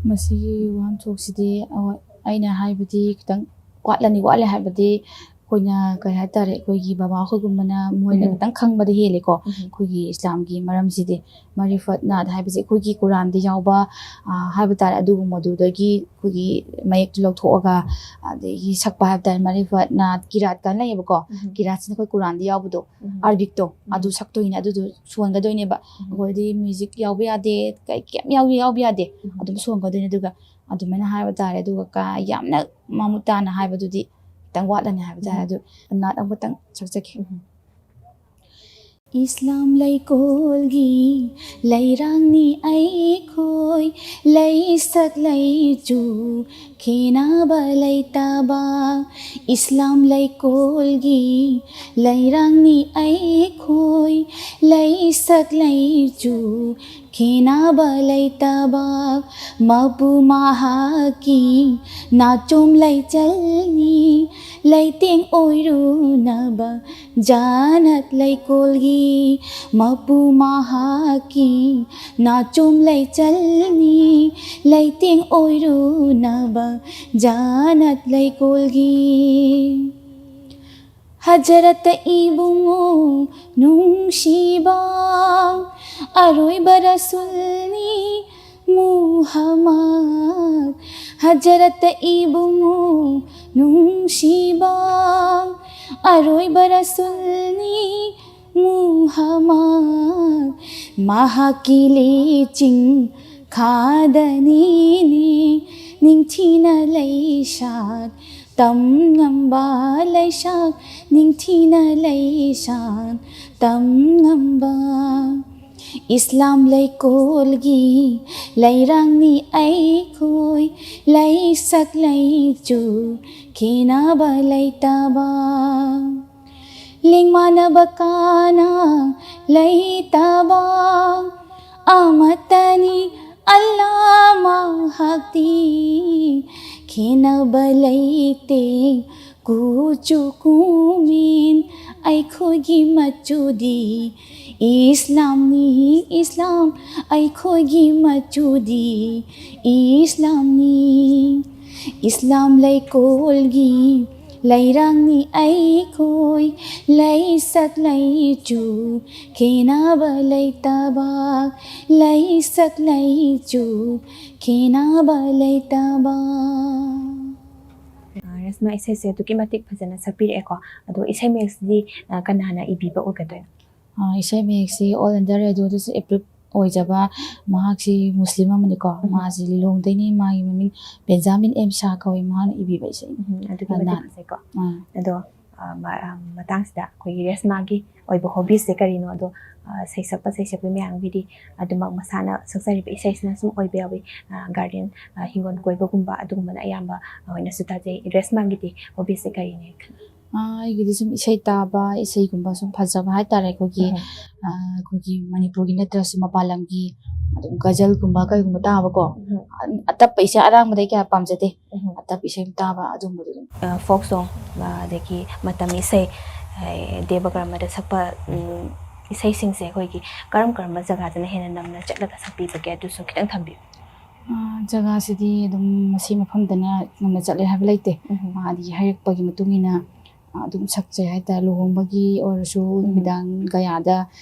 Speaker 1: Masigi wamthoksidꯤ ꯑꯩꯅ ꯍꯥꯏꯕꯗꯤ ꯈꯤꯇꯪ ꯋꯥꯠꯂꯦ ꯍꯥꯏꯕꯗꯤ ꯑꯩꯈꯣꯏꯅ ꯀꯩ ꯍꯥꯏꯇꯥꯔꯦ ꯑꯩꯈꯣꯏꯒꯤ ꯕꯕꯥ ꯈꯣꯏꯒꯨꯝꯕꯅ ꯃꯣꯏꯅ ꯈꯤꯇꯪ ꯈꯪꯕꯗ ꯍꯦꯜꯂꯦꯀꯣ ꯑꯩꯈꯣꯏꯒꯤ ꯏꯁꯂꯥꯝꯒꯤ ꯃꯔꯝꯁꯤꯗꯤ ꯃꯔꯤꯐꯠ ꯅꯥꯠ ꯍꯥꯏꯕꯁꯦ ꯑꯩꯈꯣꯏꯒꯤ ꯀꯨꯔꯥꯟꯗ ꯌꯥꯎꯕ ꯍꯥꯏꯕ ꯇꯥꯔꯦ ꯑꯗꯨꯒꯨꯝꯕꯗꯨꯗꯒꯤ ꯑꯩꯈꯣꯏꯒꯤ ꯃꯌꯦꯛꯇꯨ ꯂꯧꯊꯣꯛꯑꯒ ꯑꯗꯒꯤ ꯁꯛꯄ ꯍꯥꯏꯕ ꯇꯥꯔꯦ ꯃꯔꯤꯐꯠ ꯅꯥꯠ ꯀꯤꯔꯥꯠ ꯀꯥꯏꯅ ꯂꯩꯌꯦꯕꯀꯣ ꯀꯤꯔꯥꯠꯁꯤꯅ ꯑꯩꯈꯣꯏ ꯀꯨꯔꯥꯟꯗ ꯌꯥꯎꯕꯗꯣ ꯑꯔꯕꯤꯛꯇꯣ ꯑꯗꯨ ꯁꯛꯇꯣꯏꯅꯦ ꯑꯗꯨꯗꯣ ꯁꯣꯟꯒꯗꯣꯏꯅꯦꯕ ꯑꯩꯈꯣꯏꯗꯤ ꯃ꯭ꯌꯨꯖꯤꯛ ꯌꯥꯎꯕ ꯌꯥꯗꯦ ꯀꯩꯝ ꯌꯥꯎꯕ ꯌꯥꯗꯦ ꯑꯗꯨꯝ ꯁꯣꯟꯒꯗꯣꯏꯅꯦ ꯑꯗꯨꯒ ꯑꯗꯨꯃꯥꯏꯅ ꯍꯥꯏꯕ ꯇꯥꯔꯦ ꯑꯗꯨꯒ ꯌꯥꯝꯅ ꯃꯃꯨꯠ ꯇꯥꯅ ꯍꯥꯏꯕꯗꯨꯗꯤ ꯈꯤꯇꯪ ꯋꯥꯠꯂꯅꯤ ꯍꯥꯏꯕ ꯇꯥꯔꯦ ꯑꯗꯨ ꯅꯥꯠ ꯑꯃꯈꯛꯇꯪ ꯁꯛꯆꯒꯦ Islam ꯂꯩꯀꯣꯜꯒꯤ ꯂꯩꯔꯥꯡꯅꯤ ꯑꯩꯈꯣꯏ ꯂꯩꯁꯛ ꯂꯩꯆꯨ ꯈꯦꯅꯕ ꯂꯩꯇꯕ Islam ꯂꯩꯀꯣꯜꯒꯤ ꯂꯩꯔꯥꯡꯅꯤ ꯑꯩꯈꯣꯏ ꯂꯩꯁꯛ ꯂꯩꯆꯨ ꯈꯦꯅꯕ ꯂꯩꯇꯕ ꯃꯄꯨ ꯃꯍꯥꯛꯀꯤ ꯅꯥꯆꯣꯝ ꯂꯩꯆꯜꯅꯤ ꯂꯩꯇꯦꯡ ꯑꯣꯏꯔꯨꯅꯕ ꯖꯥꯅꯠ ꯂꯩꯀꯣꯜꯒꯤ ꯃꯄꯨ ꯃꯍꯥꯛꯀꯤ ꯅꯥꯆꯣꯝ ꯂꯩꯆꯜꯅꯤ ꯂꯩꯇꯦꯡ ꯑꯣꯏꯔꯨꯅꯕ ꯖꯥꯅꯠ ꯂꯩꯀꯣꯜꯒꯤ Hazrat ibungo nungsiba aroiba rasulni Muhammad Hazrat ibungo nungsiba aroiba rasulni Muhammad mahakile ching khadani ni ningthina leishak tam ngamba leishak ningthina leishak tam ngamba Islam laikolgi lairangni aikhoi laisak laichu khinaba laitaba lingmanaba kana laitaba amatani Allah mahakti khinaba laite kuchu kumin aikhoi machudi Islam aikhoi machudi Islam laikolgi lairangni aikhoi laisak laichu khenaba laitaba laisak laichu khenaba laitaba
Speaker 2: Resma isai se to kimatik phajana sapir eko ado isai mix di kanana ibiba ogadoy
Speaker 1: isai ꯃꯌꯦꯛꯁꯤ all India ꯔꯦꯗꯤꯑꯣꯗꯁꯨ ꯑꯦꯄ꯭ꯔꯨꯞ ꯑꯣꯏꯖꯕ ꯃꯍꯥꯛꯁꯤ ꯃꯨꯁꯂꯤꯝ ꯑꯃꯅꯤꯀꯣ ꯃꯥꯁꯤ ꯂꯤꯂꯣꯡꯗꯩꯅꯤ ꯃꯥꯒꯤ ꯃꯃꯤꯡ Benjamin M ꯁꯥ ꯀꯧꯏ ꯃꯥꯅ ꯏꯕꯤꯕ ꯏꯁꯩ
Speaker 2: ꯑꯗꯨꯒꯤ ꯃꯇꯤꯛ ꯐꯖꯩꯀꯣ ꯑꯗꯣ ꯃꯇꯥꯡꯁꯤꯗ ꯑꯩꯈꯣꯏꯒꯤ ꯔꯦꯁꯃꯥꯒꯤ ꯑꯣꯏꯕ ꯍꯣꯕꯤꯁꯁꯦ ꯀꯔꯤꯅꯣ ꯑꯗꯣ ꯁꯩꯁꯛꯄ ꯃꯌꯥꯝꯒꯤꯗꯤ ꯑꯗꯨꯃꯛ ꯃꯁꯥꯅ ꯁꯛꯆꯔꯤꯕ ꯏꯁꯩꯁꯤꯅ ꯁꯨꯝ ꯑꯣꯏꯕ ꯌꯥꯎꯏ ꯒꯥꯔꯗꯦꯟ ꯍꯤꯡꯒꯣꯜ ꯀꯣꯏꯕꯒꯨꯝꯕ ꯑꯗꯨꯒꯨꯝꯕꯅ ꯑꯌꯥꯝꯕ ꯑꯣꯏꯅꯁꯨ ꯇꯥꯖꯩ ꯔꯦꯁꯃꯥꯒꯤꯗꯤ ꯍꯣꯕꯤꯁꯁꯦ ꯀꯔꯤꯅꯦ
Speaker 1: ꯑꯩꯒꯤꯗꯤ ꯁꯨꯝ ꯏꯁꯩ ꯇꯥꯕ ꯏꯁꯩꯒꯨꯝꯕ ꯁꯨꯝ ꯐꯖꯕ ꯍꯥꯏꯇꯥꯔꯦ ꯑꯩꯈꯣꯏꯒꯤ ꯃꯅꯤꯄꯨꯔꯒꯤ ꯅꯠꯇ꯭ꯔꯁꯨ ꯃꯄꯥꯟ ꯂꯝꯒꯤ ꯑꯗꯨꯝ ꯒꯖꯜꯒꯨꯝꯕ ꯀꯩꯒꯨꯝꯕ ꯇꯥꯕꯀꯣ ꯑꯇꯞꯄ ꯏꯁꯩ ꯑꯔꯥꯡꯕꯗꯤ ꯀꯌꯥ ꯄꯥꯝꯖꯗꯦ ꯑꯇꯞꯄ ꯏꯁꯩ ꯇꯥꯕ ꯑꯗꯨꯝꯕꯗꯨ ꯑꯗꯨꯝ
Speaker 2: ꯐꯣꯛ ꯁꯣꯡ ꯑꯗꯒꯤ ꯃꯇꯝ ꯏꯁꯩ ꯗꯦꯕ ꯀꯔꯃꯗ ꯁꯛꯄ ꯏꯁꯩꯁꯤꯡꯁꯦ ꯑꯩꯈꯣꯏꯒꯤ ꯀꯔꯝꯕ ꯖꯒꯥꯗꯅ ꯍꯦꯟꯅ ꯅꯝꯅ ꯆꯠꯂꯒ ꯁꯛꯄꯤꯕꯒꯦ ꯑꯗꯨꯁꯨ ꯈꯤꯇꯪ ꯊꯝꯕꯤꯌꯨ
Speaker 1: ꯖꯒꯥꯁꯤꯗꯤ ꯑꯗꯨꯝ ꯃꯁꯤ ꯃꯐꯝꯗꯅ ꯉꯝꯅ ꯆꯠꯂꯦ ꯍꯥꯏꯕ ꯂꯩꯇꯦ ꯃꯥꯗꯤ ꯍꯥꯏꯔꯛꯄꯒꯤ ꯃꯇꯨꯡ ꯏꯟꯅ ꯑꯗꯨꯝ ꯁꯛꯆꯩ ꯍꯥꯏꯇꯥꯔꯦ ꯂꯨꯍꯣꯡꯕꯒꯤ ꯑꯣꯏꯔꯁꯨ ꯅꯨꯃꯤꯗꯥꯡ ꯀꯌꯥꯗ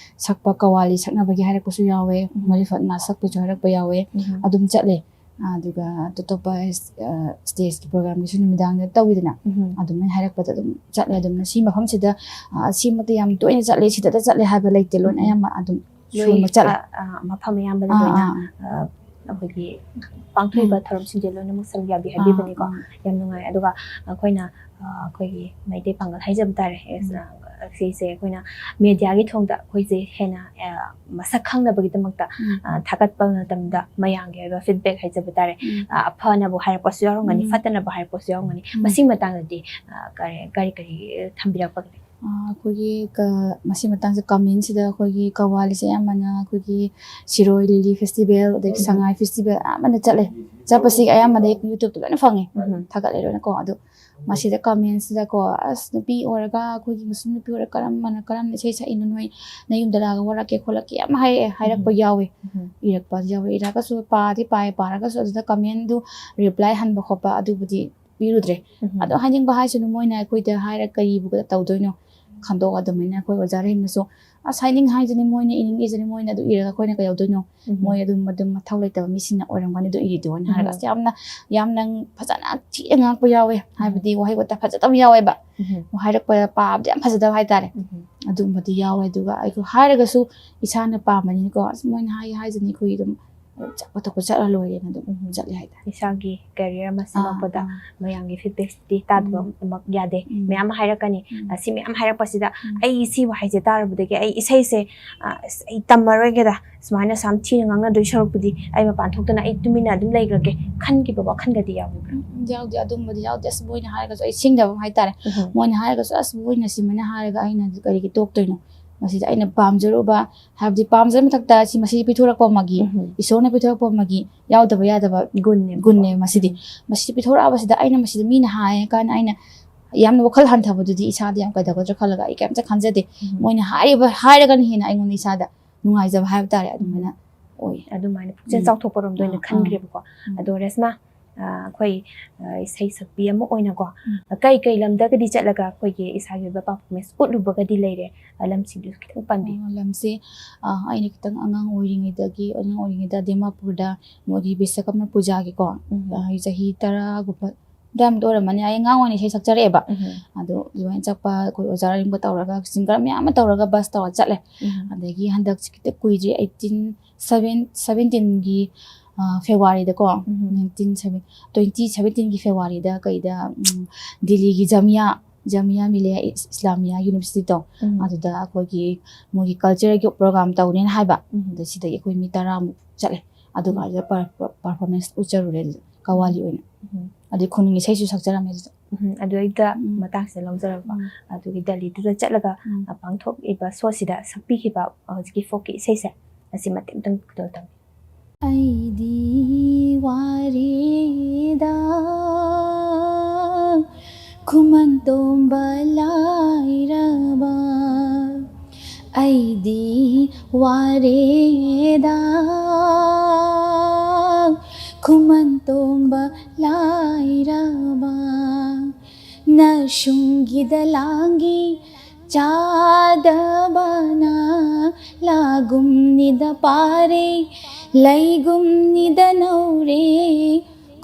Speaker 1: ꯁꯛꯄ ꯀꯋꯥꯂꯤ ꯁꯛꯅꯕꯒꯤ ꯍꯥꯏꯔꯛꯄꯁꯨ ꯌꯥꯎꯋꯦ ꯃꯔꯤꯐꯠ ꯅꯥꯠ ꯁꯛꯄꯁꯨ ꯍꯥꯏꯔꯛꯄ ꯌꯥꯎꯋꯦ ꯑꯗꯨꯝ ꯆꯠꯂꯦ ꯑꯗꯨꯒ ꯑꯇꯣꯞꯄ ꯁ꯭ꯇꯦꯖꯀꯤ ꯄ꯭ꯔꯣꯒ꯭ꯔꯥꯝꯒꯤꯁꯨ ꯅꯨꯃꯤꯗꯥꯡꯗ ꯇꯧꯋꯤꯗꯅ ꯑꯗꯨꯃꯥꯏꯅ ꯍꯥꯏꯔꯛꯄꯗ ꯑꯗꯨꯝ ꯆꯠꯂꯦ ꯑꯗꯨꯝ ꯁꯤ ꯃꯐꯝꯁꯤꯗ ꯁꯤꯃꯛꯇ ꯌꯥꯝ ꯇꯣꯏꯅ ꯆꯠꯂꯦ ꯁꯤꯗ ꯆꯠꯂꯦ ꯍꯥꯏꯕ ꯂꯩꯇꯦ ꯂꯣꯏꯅ ꯑꯌꯥꯝꯕ ꯑꯗꯨꯝ ꯁꯨꯅ ꯆꯠꯂꯦ
Speaker 2: ꯃꯐꯝ ꯑꯌꯥꯝꯕꯗ ꯂꯣꯏꯅ ꯑꯩꯈꯣꯏꯒꯤ ꯄꯥꯡꯊꯣꯛꯏꯕ ꯊꯧꯔꯝꯁꯤꯡꯁꯦ ꯂꯣꯏꯅꯃꯛ ꯁꯔꯨꯛ ꯌꯥꯕꯤ ꯍꯥꯏꯕꯤꯕꯅꯤꯀꯣ ꯌꯥꯝ ꯅꯨꯡꯉꯥꯏ ꯑꯗꯨꯒ ꯑꯩꯈꯣꯏꯅ ꯑꯩꯈꯣꯏꯒꯤ ꯃꯩꯇꯩ ꯄꯥꯡꯒꯜ ꯍꯥꯏꯖꯕ ꯇꯥꯔꯦ ꯁꯤꯁꯦ ꯑꯩꯈꯣꯏꯅ ꯃꯦꯗꯤꯌꯥꯒꯤ ꯊꯣꯡꯗ ꯑꯩꯈꯣꯏꯁꯦ ꯍꯦꯟꯅ ꯃꯁꯛ ꯈꯪꯅꯕꯒꯤꯗꯃꯛꯇ ꯊꯥꯒꯠꯄ ꯃꯇꯝꯗ ꯃꯌꯥꯝꯒꯤ ꯑꯣꯏꯕ ꯐꯤꯗꯕꯦꯛ ꯍꯥꯏꯖꯕ ꯇꯥꯔꯦ ꯑꯐꯅꯕꯨ ꯍꯥꯏꯔꯛꯄꯁꯨ ꯌꯥꯎꯔꯝꯒꯅꯤ ꯐꯠꯇꯅꯕꯨ ꯍꯥꯏꯔꯛꯄꯁꯨ ꯌꯥꯎꯔꯝꯒꯅꯤ ꯃꯁꯤꯒꯤ ꯃꯇꯥꯡꯗꯗꯤ ꯀꯔꯤ ꯊꯝꯕꯤꯔꯛꯄꯒꯦ
Speaker 1: ꯑꯩꯈꯣꯏꯒꯤ ꯃꯁꯤ ꯃꯇꯥꯡꯁꯦ ꯀꯃꯦꯟꯁꯤꯗ ꯑꯩꯈꯣꯏꯒꯤ ꯀꯋꯥꯂꯤꯁꯦ ꯑꯌꯥꯝꯕꯅ ꯑꯩꯈꯣꯏꯒꯤ ꯁꯤꯔꯣꯏ ꯂꯤꯂꯤ ꯐꯦꯁꯇꯤꯚꯦꯜ ꯑꯗꯒꯤ ꯁꯉꯥꯏ ꯐꯦꯁꯇꯤꯚꯦꯜ ꯑꯌꯥꯝꯕꯅ ꯆꯠꯂꯦ ꯆꯠꯄꯁꯤꯒ ꯑꯌꯥꯝꯕꯅ ꯌꯨꯇ꯭ꯌꯨꯕꯇ ꯂꯣꯏꯅ ꯐꯪꯉꯦ ꯊꯥꯒꯠꯂꯦ ꯂꯣꯏꯅꯀꯣ ꯑꯗꯣ ꯃꯁꯤꯗ ꯀꯃꯦꯟꯁꯤꯗꯀꯣ ꯑꯁ ꯅꯨꯄꯤ ꯑꯣꯏꯔꯒ ꯑꯩꯈꯣꯏꯒꯤ ꯃꯨꯁꯂꯤꯝ ꯅꯨꯄꯤ ꯑꯣꯏꯔꯒ ꯀꯔꯝꯅ ꯏꯁꯩ ꯁꯛꯏꯅꯣ ꯅꯣꯏ ꯅꯌꯨꯝꯗ ꯂꯥꯛꯑꯒ ꯋꯥꯔꯛꯀꯦ ꯈꯣꯠꯂꯛꯀꯦ ꯌꯥꯝ ꯍꯥꯏꯔꯛꯄ ꯌꯥꯎꯋꯦ ꯏꯔꯛꯄ ꯌꯥꯎꯋꯦ ꯏꯔꯛꯑꯒꯁꯨ ꯄꯥꯔꯒꯁꯨ ꯑꯗꯨꯗ ꯀꯃꯦꯟꯗꯨ ꯔꯤꯄ꯭ꯂꯥꯏ ꯍꯟꯕ ꯈꯣꯠꯄ ꯑꯗꯨꯕꯨꯗꯤ ꯄꯤꯔꯨꯗ꯭ꯔꯦ ꯑꯗꯣ ꯍꯥꯏꯅꯤꯡꯕ ꯍꯥꯏꯁꯅꯨ ꯃꯣꯏꯅ ꯑꯩꯈꯣꯏꯗ ꯍꯥꯏꯔ ꯀꯔꯤꯕꯨ ꯇꯧꯗꯣꯏꯅꯣ ꯈꯟꯗꯣꯛꯑ ꯑꯗꯨꯃꯥꯏꯅ ꯑꯩꯈꯣꯏ ꯑꯣꯖꯥ ꯔꯍꯤꯝꯅꯁꯨ ꯑꯁ ꯍꯥꯏꯅꯤꯡ ꯍꯥꯏꯖꯅꯤ ꯃꯣꯏꯅ ꯏꯅꯤꯡ ꯏꯖꯅꯤ ꯃꯣꯏꯅ ꯑꯗꯨ ꯏꯔꯒ ꯑꯩꯈꯣꯏꯅ ꯀꯩꯗꯧꯗꯣꯏꯅꯣ ꯃꯣꯏ ꯑꯗꯨꯝ ꯃꯊꯧ ꯂꯩꯇꯕ ꯃꯤꯁꯤꯡꯅ ꯑꯣꯏꯔꯝꯒꯅꯤ ꯑꯗꯨ ꯏꯔꯤꯗꯣꯅ ꯍꯥꯏꯔꯒ ꯑꯁ ꯌꯥꯝꯅ ꯐꯖꯅ ꯊꯤꯅ ꯉꯥꯡꯉꯛꯄ ꯌꯥꯎꯋꯦ ꯍꯥꯏꯕꯗꯤ ꯋꯥꯍꯩ ꯋꯥꯇꯥ ꯐꯖꯗꯕ ꯌꯥꯎꯋꯦꯕ ꯍꯥꯏꯔꯛꯄꯗ ꯄꯥꯕꯗ ꯌꯥꯝ ꯐꯖꯗꯕ ꯍꯥꯏꯇꯥꯔꯦ ꯑꯗꯨꯝꯕꯗꯤ ꯌꯥꯎꯋꯦ ꯑꯗꯨꯒ ꯑꯩꯈꯣꯏ ꯍꯥꯏꯔꯒꯁꯨ ꯏꯁꯥꯅ ꯄꯥꯝꯕꯅꯤꯀꯣ ꯑꯁ ꯃꯣꯏꯅ ꯍꯥꯏꯖꯅꯤ ꯑꯩꯈꯣꯏ ꯑꯗꯨꯝ ꯆꯠꯄ ꯆꯠꯂ ꯂꯣꯏꯔꯦꯅ ꯑꯗꯨꯝ ꯆꯠꯂꯦ ꯍꯥꯏꯇꯥꯔꯦ
Speaker 2: ꯏꯁꯥꯒꯤ ꯀꯦꯔꯤꯌꯔ ꯑꯃ ꯁꯦꯝꯃꯛꯄꯗ ꯃꯌꯥꯝꯒꯤ ꯐꯤꯗꯕꯦꯛꯇꯤ ꯇꯥꯗꯕꯃꯛ ꯌꯥꯗꯦ ꯃꯌꯥꯝ ꯍꯥꯏꯔꯛꯀꯅꯤ ꯁꯤ ꯃꯌꯥꯝ ꯍꯥꯏꯔꯛꯄꯁꯤꯗ ꯑꯩ ꯁꯤ ꯋꯥꯍꯩꯁꯦ ꯇꯥꯔꯨꯕꯗꯒꯤ ꯑꯩ ꯏꯁꯩꯁꯦ ꯑꯩ ꯇꯝꯃꯔꯣꯏꯒꯦꯗ ꯁꯨꯃꯥꯏꯅ ꯁꯥꯝ ꯊꯤꯅ ꯉꯥꯡꯅꯗꯣꯏ ꯁꯔꯨꯛꯄꯨꯗꯤ ꯑꯩ ꯃꯄꯥꯟ ꯊꯣꯛꯇꯅ ꯑꯩ ꯇꯨꯃꯤꯟꯅ ꯑꯗꯨꯝ ꯂꯩꯈ꯭ꯔꯒꯦ ꯈꯟꯈꯤꯕ ꯋꯥꯈꯟꯒꯗꯤ ꯌꯥꯎꯕ꯭ꯔꯥ
Speaker 1: ꯌꯥꯎꯗꯦ ꯑꯗꯨꯝꯕꯗꯤ ꯌꯥꯎꯗꯦ ꯑꯁ ꯃꯣꯏꯅ ꯍꯥꯏꯔꯒꯁꯨ ꯑꯩ ꯁꯤꯡꯗꯕ ꯍꯥꯏꯇꯥꯔꯦ ꯃꯣꯏꯅ ꯍꯥꯏꯔꯒꯁꯨ ꯑꯁ ꯃꯣꯏꯅ ꯁꯤꯃꯥꯏꯅ ꯍꯥꯏꯔꯒ ꯑꯩꯅ ꯀꯔꯤꯒꯤ ꯇꯣꯛꯇꯣꯏꯅꯣ ꯃꯁꯤꯗ ꯑꯩꯅ ꯄꯥꯝꯖꯔꯨꯕ ꯍꯥꯏꯕꯗꯤ ꯄꯥꯝꯖꯕ ꯃꯊꯛꯇ ꯃꯁꯤ ꯄꯤꯊꯣꯔꯛꯄ ꯑꯃꯒꯤ ꯏꯁꯣꯔꯅ ꯄꯤꯊꯣꯔꯛꯄ ꯑꯃꯒꯤ ꯌꯥꯎꯗꯕ ꯌꯥꯗꯕ ꯒꯨꯟꯅꯦ ꯃꯁꯤ ꯄꯤꯊꯣꯔꯛꯑꯕꯁꯤꯗ ꯑꯩꯅ ꯃꯁꯤꯗ ꯃꯤꯅ ꯍꯥꯏ ꯀꯥꯟꯗ ꯑꯩꯅ ꯌꯥꯝꯅ ꯋꯥꯈꯜ ꯍꯟꯊꯕꯗꯨꯗꯤ ꯏꯁꯥꯗ ꯌꯥꯝ ꯀꯩꯗꯧꯒꯗ꯭ꯔꯥ ꯈꯜꯂꯒ ꯑꯩ ꯀꯩꯝꯇ ꯈꯟꯖꯗꯦ ꯃꯣꯏꯅ ꯍꯥꯏꯔꯒꯅ ꯍꯦꯟꯅ ꯑꯩꯉꯣꯟꯗ ꯏꯁꯥꯗ ꯅꯨꯡꯉꯥꯏꯖꯕ ꯍꯥꯏꯕ ꯇꯥꯔꯦ ꯑꯗꯨꯃꯥꯏꯅ ꯑꯣꯏ
Speaker 2: ꯑꯗꯨꯃꯥꯏꯅ ꯄꯨꯛꯆꯦꯜ ꯆꯥꯎꯊꯣꯛꯄꯔꯣꯝꯗ ꯑꯣꯏꯅ ꯈꯟꯈ꯭ꯔꯦꯕꯀꯣ ꯑꯗꯣ ꯔꯦꯁꯃꯥ ꯑꯩꯈꯣꯏ ꯏꯁꯩ ꯁꯛꯄꯤ ꯑꯃ ꯑꯣꯏꯅꯀꯣ ꯀꯩ ꯂꯝꯗꯒꯗꯤ ꯆꯠꯂꯒ ꯑꯩꯈꯣꯏꯒꯤ ꯏꯁꯥꯒꯤ ꯑꯣꯏꯕ ꯄꯔꯐꯣꯔꯃꯦꯟꯁ ꯎꯠꯂꯨꯕꯒꯗꯤ ꯂꯩꯔꯦ ꯂꯝꯁꯤꯡꯗꯨꯁꯨ ꯈꯤꯇꯪ ꯄꯟꯕꯤꯌꯨ
Speaker 1: ꯂꯝꯁꯦ ꯑꯩꯅ ꯈꯤꯇꯪ ꯑꯉꯥꯡ ꯑꯣꯏꯔꯤꯉꯩꯗ ꯗꯤꯃꯥꯄꯨꯔꯗ ꯃꯣꯏꯒꯤ ꯕꯤꯁꯀꯔꯃ ꯄꯨꯖꯥꯒꯤꯀꯣ ꯆꯍꯤ 10ꯒꯨꯝꯕ ꯑꯗꯨꯃꯥꯏꯅ ꯑꯣꯏꯔꯝꯃꯅꯤ ꯑꯩ ꯑꯉꯥꯡ ꯑꯣꯏꯅ ꯏꯁꯩ ꯁꯛꯆꯔꯛꯑꯦꯕ ꯑꯗꯣ ꯑꯗꯨꯃꯥꯏꯅ ꯆꯠꯄ ꯑꯩꯈꯣই ꯑꯣꯖꯥ ꯔꯤꯡꯒ ꯇꯧꯔꯒ ꯁꯤꯡꯒꯔ ꯃꯌꯥꯝ ꯑꯃ ꯇꯧꯔꯒ ꯕꯁ ꯇꯧꯔ ꯆꯠꯂꯦ ꯑꯗꯒꯤ ꯍꯟꯗꯛꯁꯤ ꯈꯤꯇꯪ ꯀꯨꯏꯗ꯭ꯔꯤ 17ꯒꯤ ꯐꯦꯕꯋꯥꯔꯤꯗꯀꯣ 2017ꯒꯤ ꯐꯦꯕꯋꯥꯔꯤꯗ ꯀꯩꯗ ꯗꯤꯜꯂꯤꯒꯤ ꯖꯥꯃꯤꯌꯥ ꯃꯤꯂꯤꯌꯥ ꯏꯁꯂꯥꯃꯤꯌꯥ ꯌꯨꯅꯤꯚꯔꯁꯤꯇꯤꯗꯣ ꯑꯗꯨꯗ ꯑꯩꯈꯣꯏꯒꯤ ꯃꯣꯏꯒꯤ ꯀꯜꯆꯔꯒꯤ ꯄ꯭ꯔꯣꯒ꯭ꯔꯥꯝ ꯇꯧꯅꯦꯅ ꯍꯥꯏꯕ ꯑꯗ ꯁꯤꯗꯒꯤ ꯑꯩꯈꯣꯏ ꯃꯤ 10ꯃꯨꯛ ꯆꯠꯂꯦ ꯑꯗꯨꯒ ꯑꯗꯨꯗ ꯄꯔꯐꯣꯔꯃꯦꯟꯁ ꯎꯠꯆꯔꯨꯔꯦ ꯑꯗꯨꯗ ꯀꯋꯥꯂꯤ ꯑꯣꯏꯅ ꯑꯗꯩ ꯈꯨꯅꯨꯡ ꯏꯁꯩꯁꯨ ꯁꯛꯆꯔꯝꯃꯦ ꯑꯗꯨꯗ
Speaker 2: ꯑꯗꯨꯗ ꯃꯇꯥꯡꯁꯤꯗ ꯂꯧꯖꯔꯛꯄ ꯑꯗꯨꯒꯤ ꯗꯦꯜꯂꯤꯗꯨꯗ ꯆꯠꯂꯒ ꯄꯥꯡꯊꯣꯛꯏꯕ ꯁꯣꯁꯤꯗ ꯁꯛꯄꯤꯈꯤꯕ ꯍꯧꯖꯤꯛꯀꯤ ꯐꯣꯛꯀꯤ ꯏꯁꯩꯁꯦ ꯑꯁꯤ ꯃꯇꯦꯛ ꯑꯃꯇꯪ ꯈꯨꯗꯣꯜ ꯇꯝꯕꯤꯌꯨ
Speaker 1: ꯑꯩꯗꯤ ꯋꯥꯔꯦꯗ ꯈꯨꯃꯟ ꯇꯣꯝꯕ ꯂꯥꯏꯔꯕ ꯑꯩꯗꯤ ꯋꯥꯔꯦꯗ ꯈꯨꯃꯟ ꯇꯣꯝꯕ ꯂꯥꯏꯔꯕ ꯅꯁꯨꯡꯒꯤꯗ ꯂꯥꯡꯒꯤ ꯆꯥꯗꯕꯅ ꯂꯥꯒꯨꯝꯅꯤꯗ ꯄꯥꯔꯦ ꯂꯩꯒꯨꯝꯅꯤꯗ ꯅꯧꯔꯦ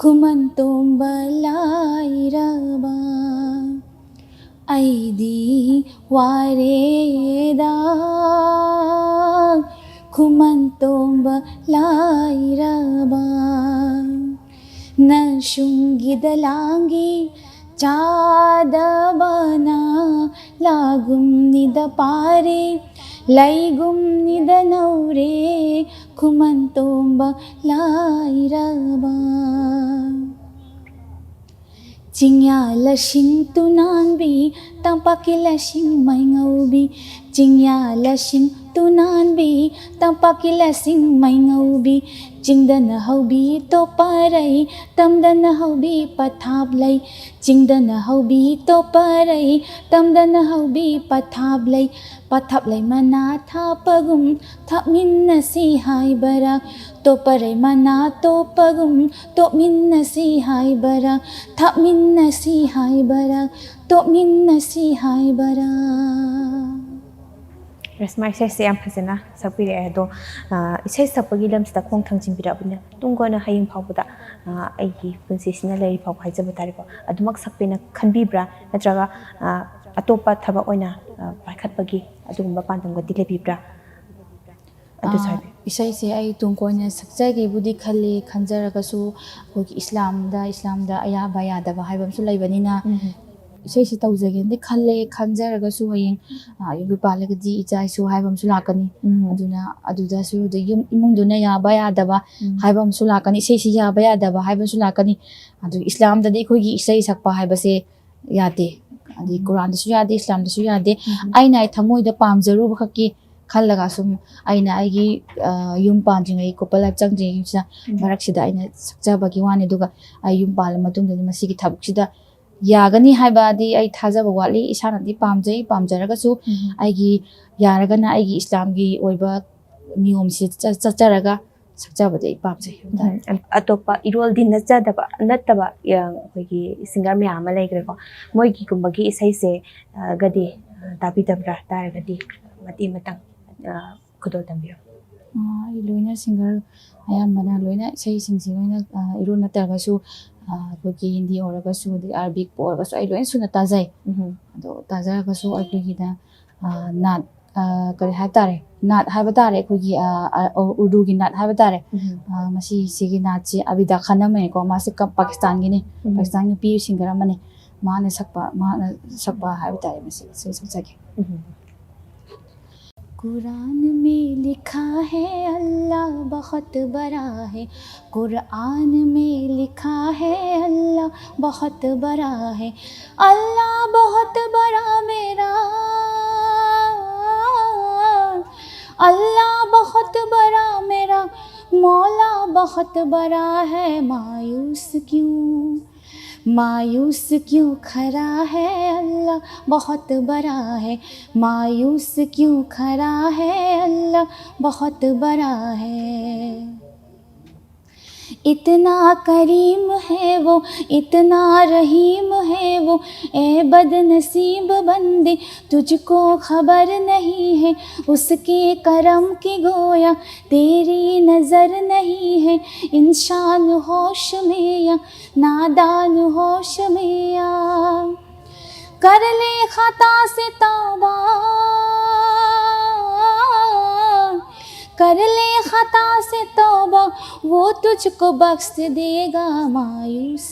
Speaker 1: ꯈꯨꯃꯟ ꯇꯣꯝꯕ ꯂꯥꯏꯔꯕ ꯑꯩꯗꯤ ꯋꯥꯔꯦꯗ ꯈꯨꯃꯟ ꯇꯣꯝꯕ ꯂꯥꯏꯔꯕ ꯅꯁꯨꯡꯒꯤꯗ ꯂꯥꯡꯒꯤ ꯆꯥꯗꯕꯅ ꯂꯥꯒꯨꯝꯅꯤꯗ ꯄꯥꯔꯦ ꯂꯩꯒꯨꯝꯅꯤꯗ ꯅꯧꯔꯦ ꯈꯨꯃꯟ ꯇꯣꯝꯕ ꯂꯥꯏꯔꯕ ꯆꯤꯡꯌꯥ ꯂꯁꯤꯡ ꯇꯨꯅꯥꯟꯕꯤ ꯇꯝꯄꯥꯛꯀꯤ ꯂꯁꯤꯡ ꯃꯩꯉꯧꯕꯤ ꯆꯤꯡꯌꯥ ꯂꯁꯤꯡ ꯇꯨꯅꯥꯟꯕꯤ ꯇꯝꯄꯥꯛꯀꯤ ꯂꯁꯤꯡ ꯃꯩꯉꯧꯕꯤ ꯆꯤꯡꯗꯅ ꯍꯧꯕꯤ ꯇꯣꯞꯄꯔꯩ ꯇꯝꯗꯅ ꯍꯧꯕꯤ ꯄꯊꯥꯞꯂꯩ ꯆꯤꯡꯗꯅ ꯍꯧꯕꯤ ꯇꯣꯞꯄꯔꯩ ꯇꯝꯗꯅ ꯍꯧꯕꯤ ꯄꯊꯥꯞꯂꯩ ꯄꯊꯥꯞꯂꯩ ꯃꯅꯥ ꯊꯥꯞꯄꯒꯨꯝ ꯊꯥꯞꯃꯤꯟꯅꯁꯤ ꯍꯥꯏꯕꯔꯥ ꯇꯣꯞꯄꯔꯩ ꯃꯅꯥ ꯇꯣꯞꯄꯒꯨꯝ ꯇꯣꯞꯃꯤꯟꯅꯁꯤ ꯍꯥꯏꯕꯔꯥ ꯊꯥꯞꯃꯤꯟꯅꯁꯤ ꯍꯥꯏꯕꯔꯥ ꯇꯣꯞꯃꯤꯟꯅꯁꯤ ꯍꯥꯏꯕꯔꯥ
Speaker 2: ꯔꯦꯁꯃꯥ ꯏꯁꯩꯁꯦ ꯌꯥꯝ ꯐꯖꯅ ꯁꯛꯄꯤꯔꯛꯑꯦ ꯑꯗꯣ ꯏꯁꯩ ꯁꯛꯄꯒꯤ ꯂꯝꯁꯤꯗ ꯈꯣꯡ ꯊꯥꯡꯖꯤꯟꯕꯤꯔꯛꯑꯕꯅꯤꯅ ꯇꯨꯡ ꯀꯣꯏꯅ ꯍꯌꯦꯡ ꯐꯥꯎꯕꯗ ꯑꯩꯒꯤ ꯄꯨꯟꯁꯤꯁꯤꯅ ꯂꯩꯔꯤ ꯐꯥꯎꯕ ꯍꯥꯏꯖꯕ ꯇꯥꯔꯦꯀꯣ ꯑꯗꯨꯃꯛ ꯁꯛꯄꯦꯅ ꯈꯟꯕꯤꯕ꯭ꯔꯥ ꯅꯠꯇ꯭ꯔꯒ ꯑꯇꯣꯞꯄ ꯊꯕꯛ ꯑꯣꯏꯅ ꯄꯥꯏꯈꯠꯄꯒꯤ ꯑꯗꯨꯒꯨꯝꯕ ꯄꯥꯟꯗꯝꯒꯗꯤ ꯂꯩꯕꯤꯕ꯭ꯔꯥ ꯑꯗꯨꯁꯨ ꯍꯥꯏꯕꯤꯌꯨ
Speaker 1: ꯏꯁꯩꯁꯦ ꯑꯩ ꯇꯨꯡ ꯀꯣꯏꯅ ꯁꯛꯆꯒꯦꯕꯨꯗꯤ ꯈꯜꯂꯤ ꯈꯟꯖꯔꯒꯁꯨ ꯑꯩꯈꯣꯏꯒꯤ ꯏꯁꯂꯥꯝꯗ ꯑꯌꯥꯕ ꯌꯥꯗꯕ ꯍꯥꯏꯕ ꯑꯃꯁꯨ ꯂꯩꯕꯅꯤꯅ ꯏꯁꯩꯁꯤ ꯇꯧꯖꯒꯦꯅꯗꯤ ꯈꯜꯂꯦ ꯈꯟꯖꯔꯒꯁꯨ ꯍꯌꯦꯡ ꯌꯨꯝ ꯄꯥꯜꯂꯒꯗꯤ ꯏꯆꯥ ꯏꯁꯨ ꯍꯥꯏꯕ ꯑꯃꯁꯨ ꯂꯥꯛꯀꯅꯤ ꯑꯗꯨꯅ ꯑꯗꯨꯗꯁꯨ ꯏꯃꯨꯡꯗꯨꯅ ꯌꯥꯕ ꯌꯥꯗꯕ ꯍꯥꯏꯕ ꯑꯃꯁꯨ ꯂꯥꯛꯀꯅꯤ ꯏꯁꯩꯁꯤ ꯌꯥꯕ ꯌꯥꯗꯕ ꯍꯥꯏꯕ ꯑꯃꯁꯨ ꯂꯥꯛꯀꯅꯤ ꯑꯗꯨ ꯏꯁꯂꯥꯝꯗꯗꯤ ꯑꯩꯈꯣꯏꯒꯤ ꯏꯁꯩ ꯁꯛꯄ ꯍꯥꯏꯕꯁꯦ ꯌꯥꯗꯦ ꯑꯗꯩ ꯀꯨꯔꯥꯟꯗꯁꯨ ꯌꯥꯗꯦ ꯏꯁꯂꯥꯝꯗꯁꯨ ꯌꯥꯗꯦ ꯑꯩꯅ ꯑꯩ ꯊꯃꯣꯏꯗ ꯄꯥꯝꯖꯔꯨꯕ ꯈꯛꯀꯤ ꯈꯜꯂꯒ ꯁꯨꯝ ꯑꯩꯅ ꯑꯩꯒꯤ ꯌꯨꯝ ꯄꯥꯟꯗ꯭ꯔꯤꯉꯩ ꯀꯣꯄꯜ ꯂꯥꯏꯐ ꯆꯪꯗ꯭ꯔꯤꯉꯩꯁꯤꯗ ꯃꯔꯛꯁꯤꯗ ꯑꯩꯅ ꯁꯛꯆꯕꯒꯤ ꯋꯥꯅꯤ ꯑꯗꯨꯒ ꯑꯩ ꯌꯨꯝ ꯄꯥꯜꯂ ꯃꯇꯨꯡꯗꯗꯤ ꯃꯁꯤꯒꯤ ꯊꯕꯛꯁꯤꯗ ꯌꯥꯒꯅꯤ ꯍꯥꯏꯕꯗꯤ ꯑꯩ ꯊꯥꯖꯕ ꯋꯥꯠꯂꯤ ꯏꯁꯥꯅꯗꯤ ꯄꯥꯝꯖꯔꯒꯁꯨ ꯑꯩꯒꯤ ꯌꯥꯔꯒꯅ ꯑꯩꯒꯤ ꯏꯁꯂꯥꯝꯒꯤ ꯑꯣꯏꯕ ꯅꯤꯌꯣꯝꯁꯤ ꯆꯠꯆꯔꯒ ꯁꯛꯆꯕꯗꯤ ꯑꯩ ꯄꯥꯝꯖꯩ
Speaker 2: ꯑꯇꯣꯞꯄ ꯏꯔꯣꯜꯗꯤ ꯅꯠꯇꯕ ꯑꯩꯈꯣꯏꯒꯤ ꯁꯤꯡꯒꯔ ꯃꯌꯥꯝ ꯑꯃ ꯂꯩꯈ꯭ꯔꯦꯀꯣ ꯃꯣꯏꯒꯤꯒꯨꯝꯕꯒꯤ ꯏꯁꯩꯁꯦ ꯒꯗꯤ ꯇꯥꯕꯤꯗꯕ꯭ꯔꯥ ꯇꯥꯔꯒꯗꯤ ꯃꯇꯦꯛ ꯃꯇꯪ ꯈꯨꯗꯣꯜ ꯇꯝꯕꯤꯌꯨ
Speaker 1: ꯑꯩ ꯂꯣꯏꯅ ꯁꯤꯡꯒꯔ ꯑꯌꯥꯝꯕꯅ ꯂꯣꯏꯅ ꯏꯁꯩꯁꯤꯡꯁꯤ ꯂꯣꯏꯅ ꯏꯔꯣꯜ ꯅꯠꯇ꯭ꯔꯒꯁꯨ ꯑꯩꯈꯣꯏꯒꯤ ꯍꯤꯟꯗꯤ ꯑꯣꯏꯔꯒꯁꯨ ꯑꯗꯩ ꯑꯔꯕꯤꯛꯄꯨ ꯑꯣꯏꯔꯒꯁꯨ ꯑꯩ ꯂꯣꯏꯅ ꯁꯨꯅ ꯇꯥꯖꯩ ꯑꯗꯣ ꯇꯥꯖꯔꯒꯁꯨ ꯑꯩꯈꯣꯏꯒꯤꯗ ꯅꯥꯠ ꯀꯔꯤ ꯍꯥꯏ ꯇꯥꯔꯦ ꯅꯥꯠ ꯍꯥꯏꯕ ꯇꯥꯔꯦ ꯑꯩꯈꯣꯏꯒꯤ ꯎꯔꯗꯨꯒꯤ ꯅꯥꯠ ꯍꯥꯏꯕ ꯇꯥꯔꯦ ꯁꯤꯒꯤ ꯅꯥꯠꯁꯤ ꯑꯕꯤꯗꯥ ꯈꯥꯟ ꯑꯃꯅꯦꯀꯣ ꯃꯥꯁꯤ ꯄꯥꯀꯤꯁꯇꯥꯟꯒꯤꯅꯤ ꯄꯥꯀꯤꯁꯇꯥꯟ ꯅꯨꯄꯤ ꯁꯤꯡꯒꯔ ꯑꯃꯅꯤ ꯃꯥꯅ ꯁꯛꯄ ꯍꯥꯏꯕ ꯇꯥꯔꯦ ꯃꯁꯤ ꯁꯛꯆꯒꯦ कुरान में लिखा है अल्लाह बहुत बड़ा है कुरान में लिखा है अल्लाह बहुत बड़ा है अल्लाह बहुत बड़ा मेरा अल्लाह बहुत बड़ा मेरा मौला बहुत बड़ा है मायूस क्यों खड़ा है अल्लाह बहुत बड़ा है मायूस क्यों खड़ा है अल्लाह बहुत बड़ा है इतना करीम है वो इतना रहीम है वो ए बदनसीब बंदे तुझको खबर नहीं है उसके करम की गोया तेरी नज़र नहीं है इंसान होश में या नादान होश में या कर ले खता से तौबा कर ले खता से तौबा वो तुझको बख्श देगा मायूस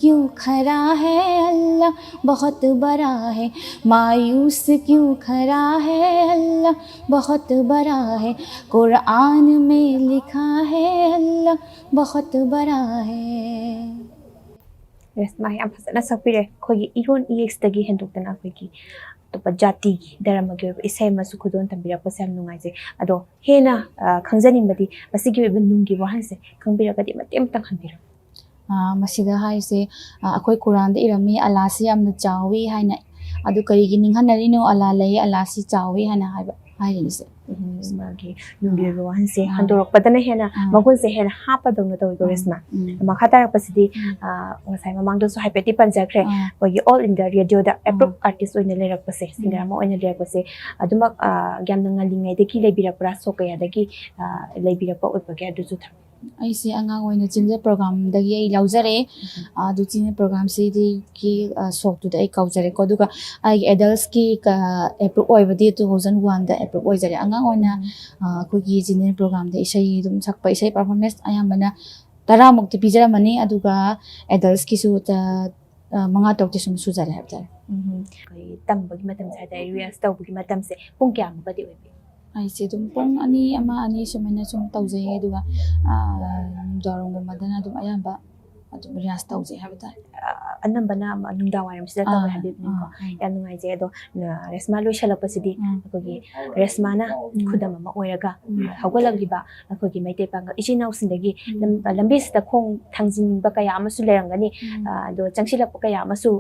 Speaker 1: क्यों खड़ा है अल्लाह बहुत बड़ा है मायूस क्यों खड़ा है अल्लाह बहुत बड़ा है कुरान में लिखा है अल्लाह बहुत बड़ा है
Speaker 2: ꯔꯦꯁꯃꯥ ꯌꯥꯝ ꯐꯖꯅ ꯁꯛꯄꯤꯔꯦ ꯑꯩꯈꯣꯏꯒꯤ ꯏꯔꯣꯟ ꯏꯌꯦꯛꯁꯇꯒꯤ ꯍꯦꯟꯗꯣꯛꯇꯅ ꯑꯩꯈꯣꯏꯒꯤ ꯑꯇꯣꯞꯄ ꯖꯥꯇꯤꯒꯤ ꯙꯔꯃꯒꯤ ꯑꯣꯏꯕ ꯏꯁꯩ ꯑꯃꯁꯨ ꯈꯨꯗꯣꯜ ꯇꯝꯕꯤꯔꯛꯄꯁꯦ ꯌꯥꯝ ꯅꯨꯡꯉꯥꯏꯖꯩ ꯑꯗꯣ ꯍꯦꯟꯅ ꯈꯪꯖꯅꯤꯡꯕꯗꯤ ꯃꯁꯤꯒꯤ ꯑꯣꯏꯕ ꯅꯨꯡꯒꯤ ꯋꯥꯍꯟꯁꯦ ꯈꯪꯕꯤꯔꯒꯗꯤ ꯃꯇꯦꯛ ꯑꯃꯇꯪ ꯍꯟꯕꯤꯔꯛꯎ
Speaker 1: ꯃꯁꯤꯗ ꯍꯥꯏꯁꯦ ꯑꯩꯈꯣꯏ ꯀꯨꯔꯥꯟꯗ ꯏꯔꯝꯃꯤ ꯑꯜꯂꯥꯍꯁꯤ ꯌꯥꯝꯅ ꯆꯥꯎꯋꯤ ꯍꯥꯏꯅ ꯑꯗꯨ ꯀꯔꯤꯒꯤ ꯅꯤꯡꯍꯟꯅꯔꯤꯅꯣ ꯑꯜꯂꯥꯍ ꯂꯩ ꯑꯜꯂꯥꯍꯁꯤ ꯆꯥꯎꯋꯤ ꯍꯥꯏꯅ ꯍꯥꯏꯔꯤꯅꯤꯁꯦ
Speaker 2: ꯃꯥꯒꯤ ꯅꯨꯡꯒꯤ ꯑꯣꯏꯕ ꯋꯥꯍꯟꯁꯦ ꯍꯟꯗꯣꯔꯛꯄꯗꯅ ꯍꯦꯟꯅ ꯃꯒꯨꯟꯁꯦ ꯍꯦꯟꯅ ꯍꯥꯞꯄꯗꯧꯅ ꯇꯧꯋꯤꯀꯣ ꯔꯦꯁꯃꯥ ꯃꯈꯥ ꯇꯥꯔꯛꯄꯁꯤꯗꯤ ꯉꯁꯥꯏ ꯃꯃꯥꯡꯗꯁꯨ ꯍꯥꯏꯐꯦꯠꯇꯤ ꯄꯟꯖꯈ꯭ꯔꯦ ꯑꯩꯈꯣꯏꯒꯤ ꯑꯣꯜ ꯏꯟꯗꯤꯌꯥ ꯔꯦꯗꯤꯑꯣꯗ ꯑꯦꯄ꯭ꯔꯨꯞ ꯑꯥꯔꯇꯤꯁ ꯑꯣꯏꯅ ꯂꯩꯔꯛꯄꯁꯦ ꯁꯤꯡꯒꯔ ꯑꯃ ꯑꯣꯏꯅ ꯂꯩꯔꯛꯄꯁꯦ ꯑꯗꯨꯃꯛ ꯌꯥꯝꯅ ꯉꯜꯂꯤꯉꯩꯗꯒꯤ ꯂꯩꯕꯤꯔꯛꯄ꯭ꯔꯥ ꯁꯣ ꯀꯌꯥꯗꯒꯤ ꯂꯩꯕꯤꯔꯛꯄ ꯑꯣꯏꯕꯒꯦ ꯑꯗꯨꯁꯨ ꯊꯝꯕꯤꯌꯨ
Speaker 1: ꯑꯩꯁꯦ ꯑꯉꯥꯡ ꯑꯣꯏꯅ ꯆꯤꯜꯗ꯭ꯔꯦꯟ ꯄ꯭ꯔꯣꯒ꯭ꯔꯥꯝꯗꯒꯤ ꯑꯩ ꯌꯥꯎꯖꯔꯛꯑꯦ ꯑꯗꯨ ꯆꯤꯜꯗ꯭ꯔꯦꯟ ꯄ꯭ꯔꯣꯒ꯭ꯔꯥꯝꯁꯤꯒꯤ ꯁꯣꯛꯇꯨꯗ ꯑꯩ ꯀꯥꯎꯖꯔꯦꯀꯣ ꯑꯗꯨꯒ ꯑꯩꯒꯤ ꯑꯦꯗꯜꯠꯁꯀꯤ ꯑꯦꯄ꯭ꯔꯨꯞ ꯑꯣꯏꯕꯗꯤ 2001ꯗ ꯑꯦꯄ꯭ꯔꯨꯞ ꯑꯣꯏꯖꯔꯦ ꯑꯉꯥꯡ ꯑꯣꯏꯅ ꯑꯩꯈꯣꯏꯒꯤ ꯆꯤꯜꯗ꯭ꯔꯦꯟ ꯄ꯭ꯔꯣꯒ꯭ꯔꯥꯝꯗ ꯏꯁꯩ ꯑꯗꯨꯝ ꯁꯛꯄ ꯏꯁꯩ ꯄꯔꯐꯣꯔꯃꯦꯟꯁ ꯑꯌꯥꯝꯕꯅ 10ꯃꯨꯛꯇꯤ ꯄꯤꯖꯔꯝꯃꯅꯤ ꯑꯗꯨꯒ ꯑꯦꯗꯜꯠꯁꯀꯤꯁꯨ 5-6ꯇꯤ ꯁꯨꯝ ꯁꯨꯖꯔꯦ ꯍꯥꯏꯕ ꯇꯥꯔꯦ
Speaker 2: ꯑꯩꯈꯣꯏ ꯇꯝꯕꯒꯤ ꯃꯇꯝꯁꯦ ꯍꯥꯏꯇꯥꯔꯦ ꯔꯤꯍꯔꯁ ꯇꯧꯕꯒꯤ ꯃꯇꯝꯁꯦ ꯄꯨꯡ ꯀꯌꯥꯃꯨꯛꯀꯗꯤ ꯑꯣꯏꯕꯤ
Speaker 1: ꯑꯩꯁꯦ ꯑꯗꯨꯝ ꯄꯨꯡ 2-1 ꯁꯨꯃꯥꯏꯅ ꯁꯨꯝ ꯇꯧꯖꯩꯌꯦ ꯑꯗꯨꯒ ꯅꯨꯡꯗꯥꯡꯋꯥꯏꯔꯝꯒꯨꯝꯕꯗꯅ ꯑꯗꯨꯝ ꯑꯌꯥꯝꯕ ꯑꯗꯨꯝ ꯔꯤꯌꯥꯁ ꯇꯧꯖꯩ ꯍꯥꯏꯕ ꯇꯥꯔꯦ
Speaker 2: ꯑꯅꯝꯕꯅ ꯅꯨꯡꯗꯥꯡ ꯋꯥꯏꯔꯝꯁꯤꯗ ꯇꯧꯋꯦ ꯍꯥꯏꯕꯤꯕꯅꯤꯀꯣ ꯌꯥꯝ ꯅꯨꯡꯉꯥꯏꯖꯩ ꯑꯗꯣ ꯔꯦꯁꯃꯥ ꯂꯣꯏꯁꯤꯜꯂꯛꯄꯁꯤꯗꯤ ꯑꯩꯈꯣꯏꯒꯤ ꯔꯦꯁꯃꯥꯅ ꯈꯨꯗꯝ ꯑꯃ ꯑꯣꯏꯔꯒ ꯍꯧꯒꯠꯂꯛꯂꯤꯕ ꯑꯩꯈꯣꯏꯒꯤ ꯃꯩꯇꯩ ꯄꯥꯉꯜ ꯏꯆꯤꯜ ꯏꯅꯥꯎꯁꯤꯡꯗꯒꯤ ꯂꯝꯕꯤꯁꯤꯗ ꯈꯣꯡ ꯊꯥꯡꯖꯤꯟꯕ ꯀꯌా ꯑꯃꯁꯨ ꯂꯩꯔꯝꯒꯅꯤ ꯑꯗꯣ ꯆꯪꯁꯤꯜꯂꯛꯄ ꯀꯌꯥ ꯑꯃꯁꯨ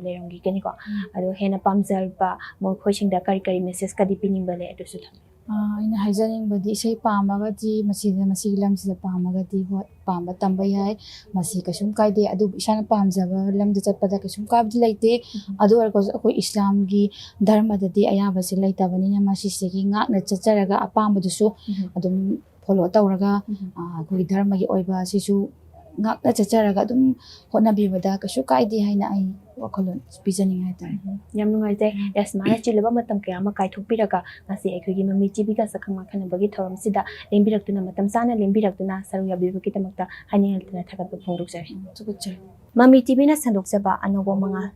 Speaker 2: ꯂꯩꯔꯝꯈꯤꯒꯅꯤꯀꯣ ꯑꯗꯣ ꯍꯦꯟꯅ ꯄꯥꯝꯖꯕ ꯃꯈꯣꯏꯁꯤꯡꯗ ꯀꯔꯤ ꯀꯔꯤ ꯃꯦꯁꯦꯖꯀꯗꯤ ꯄꯤꯅꯤꯡꯕ ꯂꯩ ꯑꯗꯨꯁꯨ ꯊꯝꯕꯤꯌꯨ
Speaker 1: ꯑꯩꯅ ꯍꯥꯏꯖꯅꯤꯡꯕꯗꯤ ꯏꯁꯩ ꯄꯥꯝꯃꯒꯗꯤ ꯃꯁꯤꯒꯤ ꯂꯝꯁꯤꯗ ꯄꯥꯝꯃꯒꯗꯤ ꯍꯣꯏ ꯄꯥꯝꯕ ꯇꯝꯕ ꯌꯥꯏ ꯃꯁꯤ ꯀꯩꯁꯨꯝ ꯀꯥꯏꯗꯦ ꯑꯗꯨꯕꯨ ꯏꯁꯥꯅ ꯄꯥꯝꯖꯕ ꯂꯝꯗ ꯆꯠꯄꯗ ꯀꯩꯁꯨꯝ ꯀꯥꯏꯕꯗꯤ ꯂꯩꯇꯦ ꯑꯗꯨ ꯑꯣꯏꯔꯒꯁꯨ ꯑꯩꯈꯣꯏ ꯏꯁꯂꯥꯝꯒꯤ ꯙꯔꯃꯗꯗꯤ ꯑꯌꯥꯕꯁꯤ ꯂꯩꯇꯕꯅꯤꯅ ꯃꯁꯤꯁꯤꯒꯤ ꯉꯥꯛꯅ ꯆꯠꯆꯔꯒ ꯑꯄꯥꯝꯕꯗꯨꯁꯨ ꯑꯗꯨꯝ ꯐꯣꯂꯣ ꯇꯧꯔꯒ ꯑꯩꯈꯣꯏꯒꯤ ꯙꯔꯃꯒꯤ ꯑꯣꯏꯕ ꯑꯁꯤꯁꯨ ꯉꯥꯛꯅ ꯆꯠꯆꯔꯒ ꯑꯗꯨꯝ ꯍꯣꯠꯅꯕꯤꯕꯗ ꯀꯩꯁꯨ ꯀꯥꯏꯗꯦ ꯍꯥꯏꯅ ꯑꯩ ꯋꯥꯈꯜꯂꯣꯟ ꯄꯤꯖꯅꯤꯡꯉꯥꯏ ꯍꯥꯏꯇꯥꯔꯦ
Speaker 2: ꯌꯥꯝ ꯅꯨꯡꯉꯥꯏꯖꯩ ꯌꯥꯁꯃꯥꯅ ꯆꯤꯜꯂꯕ ꯃꯇꯝ ꯀꯌꯥ ꯑꯃ ꯀꯥꯏꯊꯣꯛꯄꯤꯔꯒ ꯉꯁꯤ ꯑꯩꯈꯣꯏꯒꯤ ꯃꯃꯤ ꯇꯤꯚꯤꯒ ꯁꯛꯈꯪ ꯃꯥꯏꯈꯟꯅꯕꯒꯤ ꯊꯧꯔꯝꯁꯤꯗ ꯂꯦꯡꯕꯤꯔꯛꯇꯨꯅ ꯃꯇꯝ ꯆꯥꯅ ꯂꯦꯡꯕꯤꯔꯛꯇꯨꯅ ꯁꯔꯨꯛ ꯌꯥꯕꯤꯕꯒꯤꯗꯃꯛꯇ ꯍꯥꯏꯅꯤꯡꯂꯛꯇꯨꯅ ꯊꯥꯒꯠꯄ ꯐꯣꯡꯗꯣꯛꯆꯔꯤ
Speaker 1: ꯊꯥꯒꯠꯆꯔꯤ
Speaker 2: ꯃꯃꯤ ꯇꯤꯚꯤꯅ ꯁꯟꯗꯣꯛꯆꯕ ꯑꯅꯧꯕ ꯃꯉꯥꯜ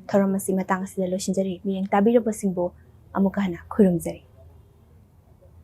Speaker 2: ꯊꯧꯔꯝ ꯑꯁꯤ ꯃꯇꯥꯡ ꯑꯁꯤꯗ ꯂꯣꯏꯁꯤꯟꯖꯔꯤ ꯃꯤꯠꯌꯦꯡ ꯇꯥꯕꯤꯔꯕꯁꯤꯡꯕꯨ ꯑꯃꯨꯛꯀ ꯍꯟꯅ ꯈꯨꯔꯨꯝꯖꯔꯤ